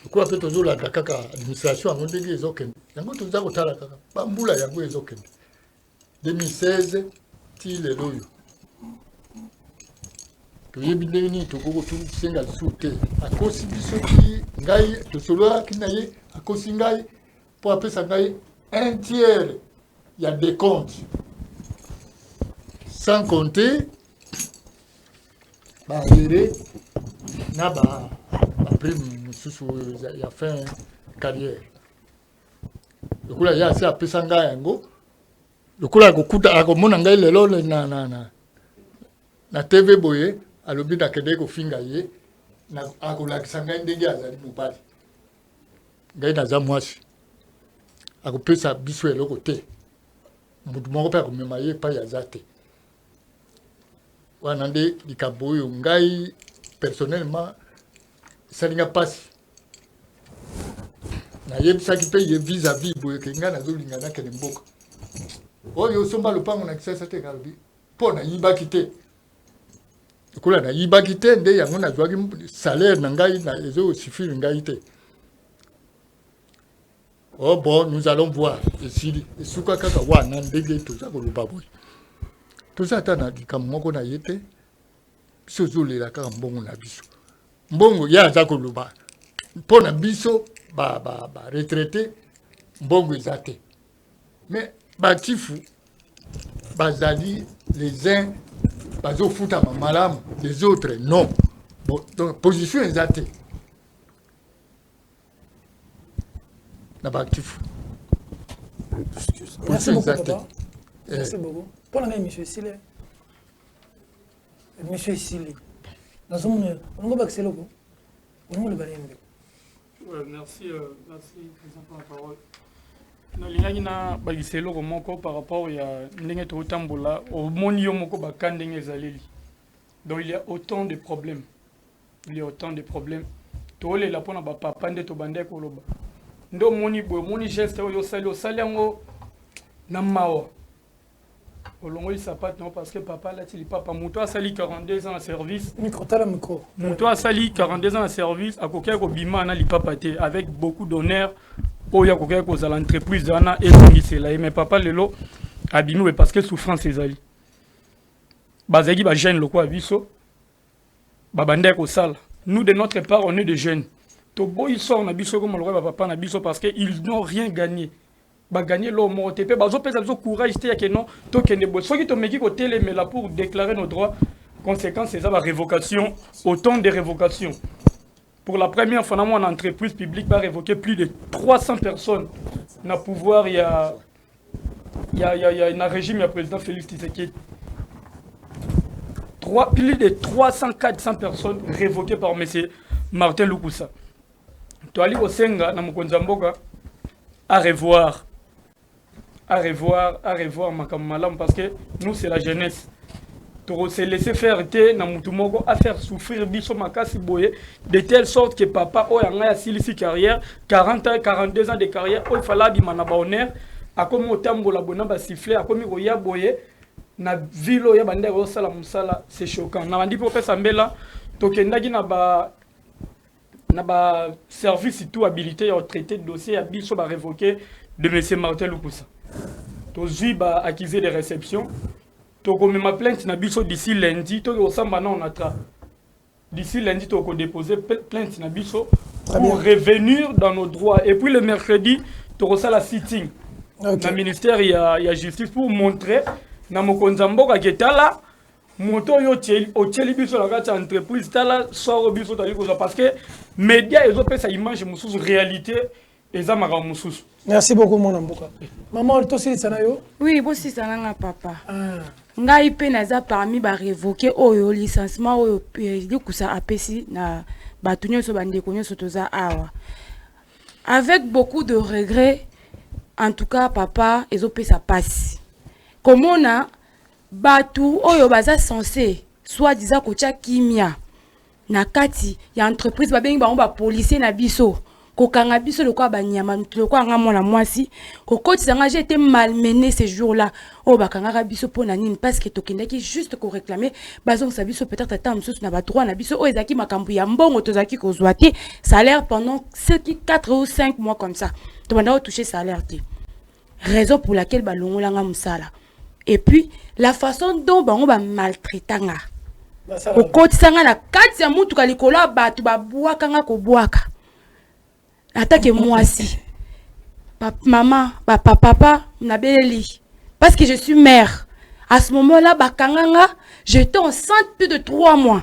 Pourquoi peut toujours la kaka administration a monté les okens. Yango to zako tala kaka. Bambula yango les okens. 2016 ti le loyo. To yebinde ni to koko tu senga soute. Akosi biso ki ngai to solo kinaye akosi ngai pour appeler ça ngai un tiers. Il y a des comptes. Sans compter barrière na après mususu ya fin carrière lokula ya asi apesa ngai yango lokula kokuta akomona ngai lelo na TV boye alobi nakende kofinga ye na akolakisa ngai ndenge azali mobali ngai naza mwasi akopesa biso eloko te mutu moko mpe akomema ye epai aza te wana nde likambo oyo ngai personnellement esalinga mpasi nayebisaki mpe ye vis-à-vis boyeke ngai nazolinga nakende mboka oyo osomba lopango na kisasa te kalobi mpo nayibaki te ekola nayibaki te nde yango nazwaki salaire na ngai ezosufire ngai te oh bon nous allons voir esili esuka kaka wana ndenge toza koloba boye toza ata na likambo moko na ye te biso ozolela kaka mbongo na biso mbongo ye aza koloba mpo na biso baretraité mbongo eza te mais batifu bazali les uns bazofutama malamu les autres non bon donc position eza te na batifu position eza te. Merci beaucoup. Pour la même monsieur Sile. Monsieur Sile. Dans ce monde, on va accélérer le on le balayer. Merci, président pour la parole. Nalingina bagiselo moko par rapport à ndenge to tambola au monio moko bakandenge zaleli. Donc il y a autant de problèmes. Tole la pona ba papa nde to bande ko loba. Ndo moni geste yo sali yango na mawa. Olongo il sapate non parce que papa là il papa muto a sali 42 ans en service. Muto a sali 42 ans en service à kokia ko bima na li papa te avec beaucoup d'honneur. Oh ya kokia ko za l'entreprise ana et c'est là mais papa lelo abimi parce que souffrance ezali. Bazaki ba jeune loko abiso. Babande ko sala. Nous de notre part on est des jeunes. Tobo ils sont na biso comme le papa na biso parce que ils n'ont rien gagné. Gagner l'homme au TP, courage, que non, ceux qui te au télé, mais là pour déclarer nos droits, conséquence, c'est ça la révocation, autant de révocations. Pour la première fois, une entreprise publique va révoquer plus de 300 personnes. Dans le pouvoir, il y a un régime, il y a le président Félix Tshisekedi. plus de 300-400 personnes révoquées par M. Martin Lukusa. Toali Osenga, Namukonzamboka, à revoir, Makam parce que nous, c'est la jeunesse. Toro se laisser faire à faire souffrir Biso Makasi Boye de telle sorte que papa Oyanga a silisi carrière 40 ans 42 ans de carrière il fallait bimana ba honneur a comme otambo la bona ba siffler a comme Roya Boye na vilo ya bande ko sala musala c'est choquant na bandi professeur Mbela tokendaki na ba service tout habilité à traiter de dossier à Biso ba révoqué de monsieur Martin Lukusa tozui ba accusé de réception. Toko ma plainte na biso d'ici lundi, toko samba na on atra. D'ici lundi toko déposer plainte na biso pour revenir dans nos droits et puis le mercredi toko ça la sitting. Okay. Na ministère il y a justice pour montrer na mokonzamboka ketala moto yo tcheli biso la kati entreprise tala sort biso tali ko parce que médias ils ont fait sa image mususu réalité eza maka mususu. Merci beaucoup mon amboka. Maman to si sana yo? Oui, bo si sana nga papa. Ngai pe naza parmi ba révoquer oyo licenciement oyo likusa apesi na batu nyonso bandeko nyonso toza awa. Avec beaucoup de regrets, en tout cas papa ezopesa pasi. Comment na batu oyo baza censé soit disant kocha kimia na kati ya entreprise babengi bango ba policier na biso. Kokanga biso le quoi banyama le quoi nga mona mwasi kokoti zanga j'ai été malmené ces jours-là oh bakanga biso pona nini parce que tokendaki juste ko réclamer bazon sa biso peut-être attendre mususu na ba droit na biso oh ezaki makambu ya mbongo tozaki ko zoaté salaire pendant 4 ou 5 mois comme ça to banda toucher salaire té raison pour laquelle balongola nga musala et puis la façon dont bango ba maltraitanga kokoti zanga na kati ya mutu kalikola batu ba bwaka nga ko bwaka attaque moi si maman papa na beleli parce que je suis mère à ce moment-là bakanganga j'étais enceinte plus de 3 mois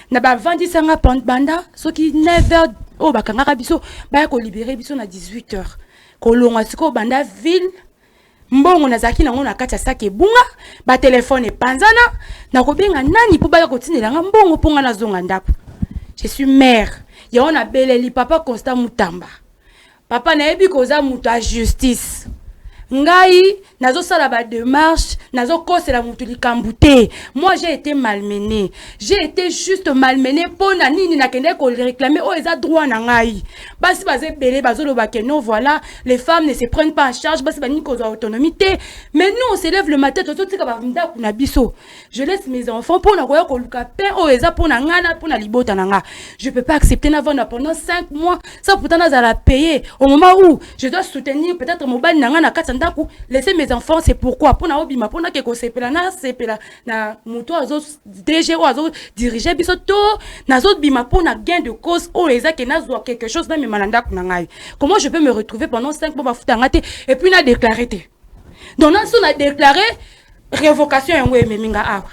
na ba vandi sanga banda soki 9h oh bakangaka biso ba ko libérer biso na 18h ko longa siko banda ville mbongo nazaki nango na kati ya sac ebunga ba téléphone epanzana na ko benga nani po ba ko tinela nga mbongo ponga na zonga ndako je suis mère. Ya on a beleli papa Constant Mutamba. Papa na ebi koza mutu a justice. Ngai nazo sala ba démarche, nazo kosela mutu likambute. Moi j'ai été malmenée. J'ai été juste malmenée pour na nini na kende ko réclamer oh eza droit na ngai. Basi bazé belé bazolo ba que non voilà, les femmes ne se prennent pas en charge, basi ba ni ko autonomie. Mais nous on se lève le matin tout tika ba vinda kuna biso. Je laisse mes enfants pour na koya ko luka pe oh eza pour na ngana pour na libota na nga. Je peux pas accepter na vendre pendant 5 mois ça pourtant na la payer au moment où je dois soutenir peut-être mon ban na ngana katanda. Laisser mes enfants, c'est pourquoi pour na obima pour na keko sepela na muto azo DG ou azo diriger bisoto na zo bima pour na gain de cause ou les a que na zo quelque chose dans mes mananda kuna ngai. Comment je peux me retrouver pendant 5 mois bafuta ngate et puis na déclaré donc on a déclaré révocation yango ememinga awa.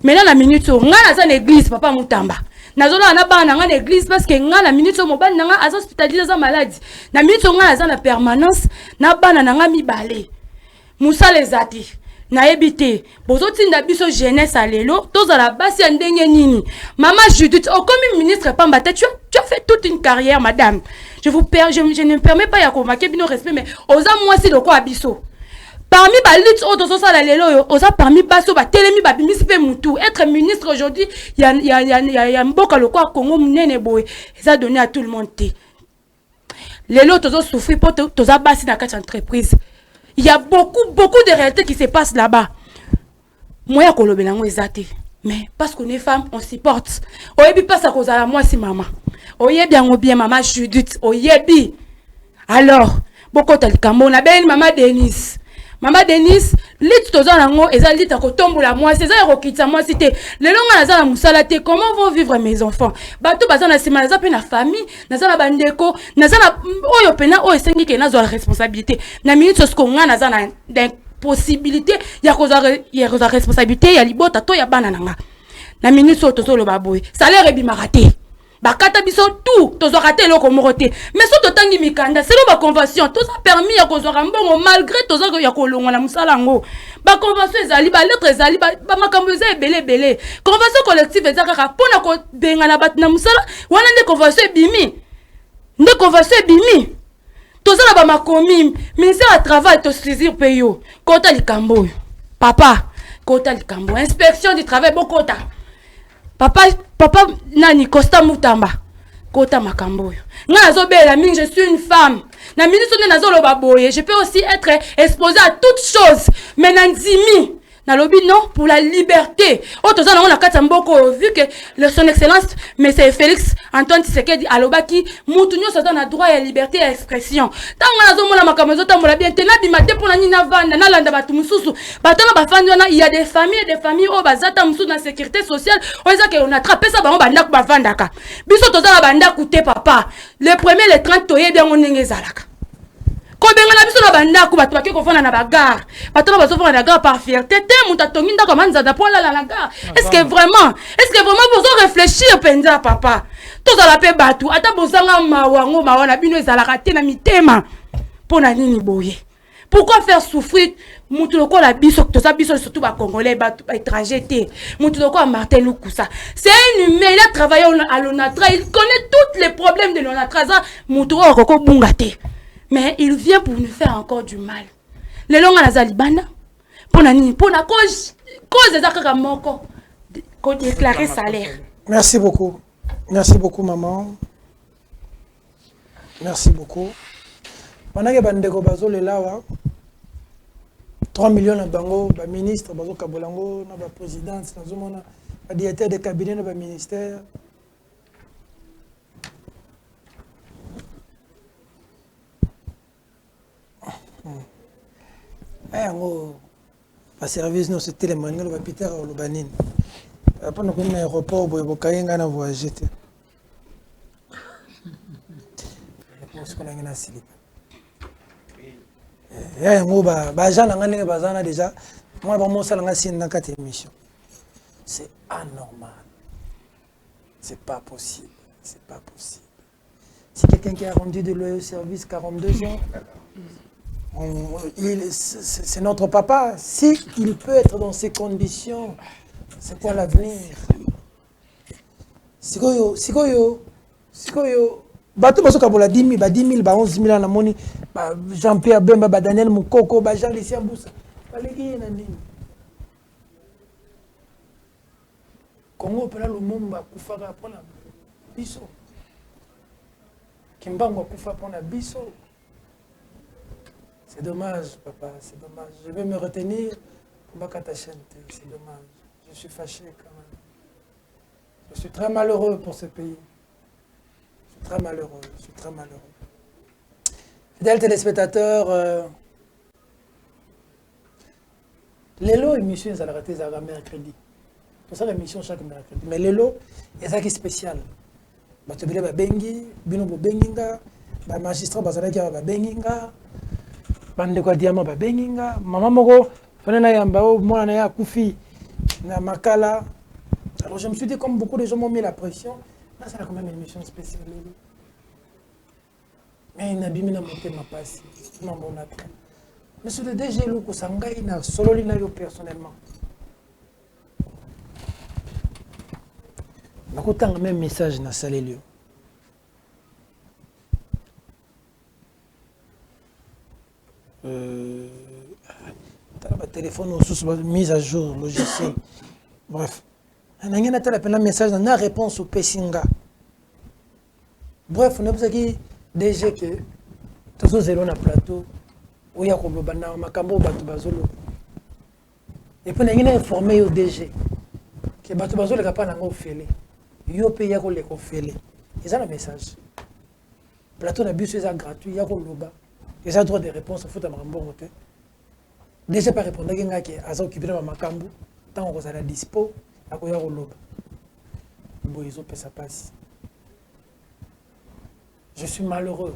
Maintenant la minute so nga na za l'église papa Mutamba. Nazola na bana nga l'église parce que nga la minute so mobali nga azo hospitalisé za maladie. Na minute nga za na permanence na bana nga mibale. Musa les ati na ebité bozoti nda biso jeunesse alelo toza la basi ya ndenge nini. Maman Judith au comme ministre Pamba tu as fait toute une carrière madame. Je ne me permets pas ya convaincre bino respect mais oza moi si loko abiso. Parmi les luttes autour de la osa parmi baso ba telemi ba bimisi pe mutu être ministre aujourd'hui il y a mboka le quoi Congo munene boy ça donné à tout le monde les lots tozo souffrir pour toza basi na quatre entreprises il y a beaucoup de réalités qui se passent là-bas moi ya kolobela ngo ezate mais parce qu'on est femme on supporte oyebi pas à cause à moi si maman oyebi ngo bien maman Judith oyebi alors beaucoup talikambo na belle maman Denise. Maman Denise, lit toza nango eza lit ko tombola moi c'est ça rokitsa moi c'était le longa na za musala te comment vont vivre mes enfants bato baza na sima na za pe na famille na za na bandeko na za na oyo pena oyo sengi ke na zo la responsabilité na minute ce ko nga na za na possibilité ya ko za responsabilité ya libota to ya bana nanga na minute so to lo baboy salaire bi maraté bakata biso tout tozwaka te eloko moko te mais so totangi mikanda selo baconvention toza permis ya kozwaka mbongo malgré toza ya kolongwa na mosala yango baconvention ezali balettre ezali bamakambo eza ebele convention collective eza kaka mpona kobengana bato na mosala wana nde convention ebimi toza na bamakomi ministère ya travail tosaisir mpe yo kota likambo oyo papa kota likambo inspection du travail bokota papa nani Costa Mutamba kota makambo oyo nga nazobela mingi je suis une femme na ministre nde nazoloba boye je peux aussi être exposée à toutes choses mais nandimi nalobi non pour la liberté otoza nango na kati ya mboko vu que son excellence monsieur Félix Antoine Tshisekedi alobaki mutu nyonso aza na droit ya liberté ya expression ntango nazomona makambo ezotambola bien te nabima te mpona nini navanda nalanda bato mosusu bato na bafandi wana il y a des familles oyo baza ta mosusu na sécurité sociale oyo eza ke onatra apesa bango bandako bavandaka biso toza na bandako te papa le premier le 30 toyebi yango ndenge ezalaka kobengana biso na bandako bato bake kofanda na bagare bato na bazofanda na gare par fierté te moto atongi ndako amanzada mpo alala na gare est-ce que vraiment bozo réfléchir mpenza papa tozala mpe bato ata bozanga mawango mawa na bino ezalaka te na mitema mpo na nini boye pourquoi faire souffrir moto lokola biso toza biso surtout bacongolais bato baétranger te moto lokola Martin Lukusa c'est un humain il a travaillé à l'ONATRA il connaît tous les problèmes de l'ONATRA za moto oyo koko bunga te mais il vient pour nous faire encore du mal. Les longs à la Zalibana, pour la cause des accords moko, qu'on déclarer salaire. Merci beaucoup, maman. Merci beaucoup. Pendant que Bandeko Bazo le lawa, 3 millions de bango, ba ministre, Bazo Kabolango, na ba présidence, na zomona, ba directeur de cabinet, na ba ministère. Yango ba service no c'était les manuels ba Peter Olobanine pendant qu'on est aéroport boye bokayenga na voyager te parce qu'on a ngana silipa yango ba jana ngane bazana déjà moi ba mosala ngasine na kati émission c'est anormal c'est pas possible si quelqu'un qui a rendu de loyaux service 42 ans c'est notre papa. Si il peut être dans ces conditions, c'est quoi l'avenir? Sikoyo. Bato baso kabola 10 000, 11 000 na moni, Jean-Pierre Bemba, Daniel Moukoko, Jean Lissia Mboussa. Balegi na nini? Congo pela Lumumba kufaka pona biso. Kimbango kufa pona biso. C'est dommage, papa, c'est dommage. Je vais me retenir pour Bakata Chente. C'est dommage. Je suis fâché quand même. Je suis très malheureux pour ce pays. Je suis très malheureux. Fidèles téléspectateurs, les lots émissions, ils allaient rater ça mercredi. Pour ça, l'émission chaque mercredi. Mais les lots, il y a ça qui est spécial. Tu as bengi, bino benginga, magistrat bazalaki ba benginga. Bande kwa diamant ba benginga mama moko fana yamba o mwana na ya kufi na makala. Alors je me suis dit comme beaucoup de gens m'ont mis la pression, là ça a quand même une émission spéciale. Mais na bimi na monter ma passe, na mon attend. Monsieur le DG Luko Sangai na solo lina yo personnellement. Nakotanga même message na salelio. Téléphone mise à jour, logiciel. Bref. On a un message, on a une réponse au Pessinga. Bref, on a besoin DG que tout ce zéro na plateau, où il y a un macambo batu bazolo. Et puis on a informé au DG que batu bazolo n'a pas n'ango fêlé. Yo paye yako le ko fêlé. C'est un message. Plateau na bus est gratuit, yako loba. Ils ont droit de réponse au foot à Mambo. Déjà pas répondre à quelqu'un qui a occupé ma macambo, tant qu'on a dispo, à quoi il y a au lobe. Bon, ils ont fait ça passe. Je suis malheureux.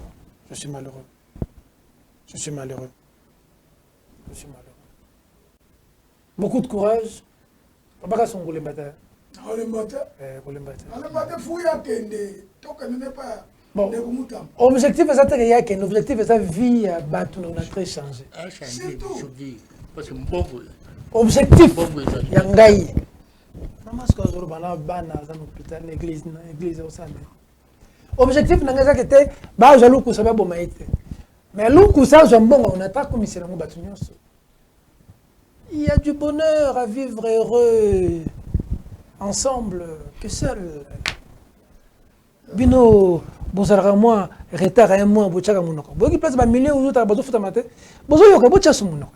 Beaucoup de courage. Papa son roulé bataille. Bon, objectif est ça que l'objectif est ça vie à battre on a très changé. Objectif yangai. Maman ce que je bana bana dans l'hôpital l'église au sein. Objectif n'anga que te ba jalo ku sababu maite. Mais l'ouku ça jambon on attaque comme c'est la battu nyonso. Il y a du bonheur à vivre heureux ensemble que seul. Bino bozara moi retard un mois bochaka munoko. Boki place ba million uzuta bazo futa mate. Bozo yoka bocha sumunoko.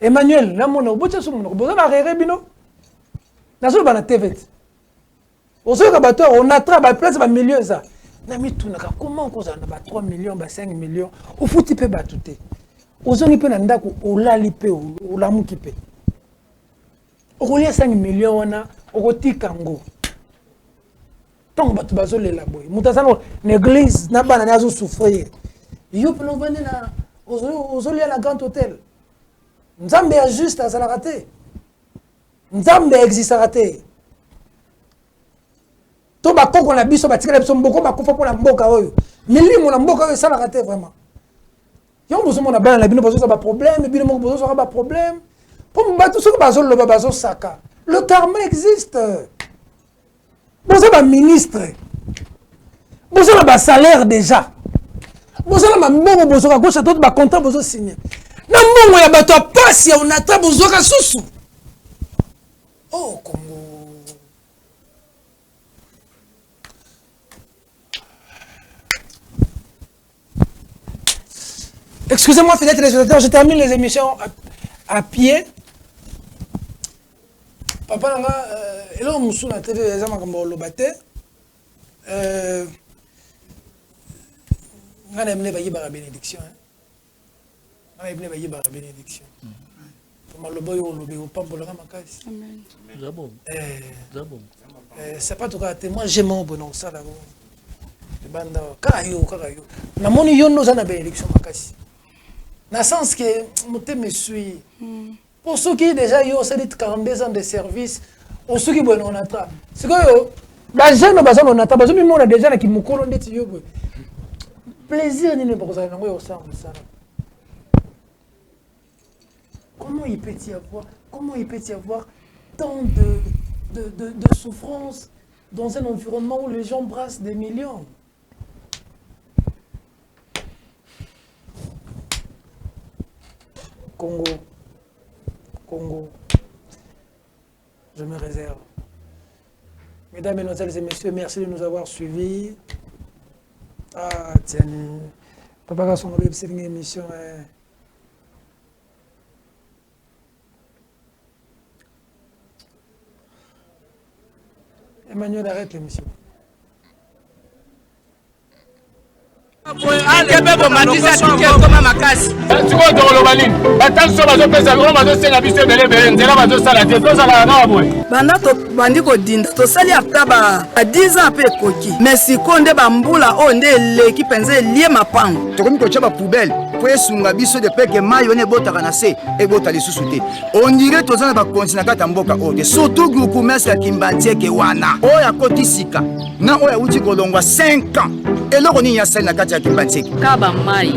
Emmanuel la mono bocha sumunoko. Bozo na rere bino. Nazo bana TV. Bozo yoka bato on attrape ba place ba million ça. Na mitunaka comment ko za na ba 3 millions ba 5 millions. Ou futi pe batute. Ozongi pe na ndako olali pe olamuki pe. Okolia 5 millions wana okotika ngo. Tant que tu vas aller là-bas, mutasano l'église n'a pas n'a souffrir. Yo peut nous venir là aux à la grand hôtel. Nzambe a juste à la rater. Nzambe existe à rater. To ba koko na biso ba tikala biso mboko ba kofa pour la mboka oyo. Milimo na mboka oyo ça la rater vraiment. Yo bozo mona bana na bino bozo ça ba problème, bino mo bozo ça ba problème. Pour mba tout ce que bazo lo bazo saka. Le karma existe. Vous avez un ministre. Vous avez un salaire déjà. Vous avez un bon bozo à gauche à droite, un contrat vous signé. Non, bon, il y a bateau pas si on attend bozo à sous. Oh, Congo. Excusez-moi, fidèles téléspectateurs, je termine les émissions à pied. Papa nanga elo musu na télé eza makambo lobate ngana mne ba yiba bénédiction ngana mne ba yiba bénédiction pour malobo yo lobi au pambola makasi amen zabo zabo c'est pas tout cas moi j'aime mon bon ça là banda kayo na moni yo no za na bénédiction makasi na sens que moté me suit. Pour ceux qui déjà ont 42 ans de service, pour ceux qui on attrape. C'est que les jeunes on attrape, parce que on a déjà qui mukolo ndeti yo. Plaisir ni ne pas ça ngo ça. Comment il peut y avoir tant de souffrance dans un environnement où les gens brassent des millions? Congo, je me réserve. Mesdames, Mesdemoiselles et Messieurs, merci de nous avoir suivis. Ah, tiens, Papa Gasson, c'est une émission. Emmanuel, arrête l'émission. Akebe matisa tuke koma makasi. Tuko to lobalini. Batanso bazopesa ngo bazosenga biso belebele nzela bazosala te tozala na boye. Banda to bandi ko dinda to sali ataba a 10 ans pe koki. Mais si konde bambula onde leki penze lie mapango. Tokomi ko chaba poubelle. Po esunga biso de peke mayo ne botaka na se e bota lisusu te. On dirait tozana ba kontina kata mboka ote. Surtout groupe messe ya Kimbantieke wana. Oya kotisika. Na oya uti kolongwa 5 ans. Et là, on y a celle qui a Kimbantieke. Kaba mai.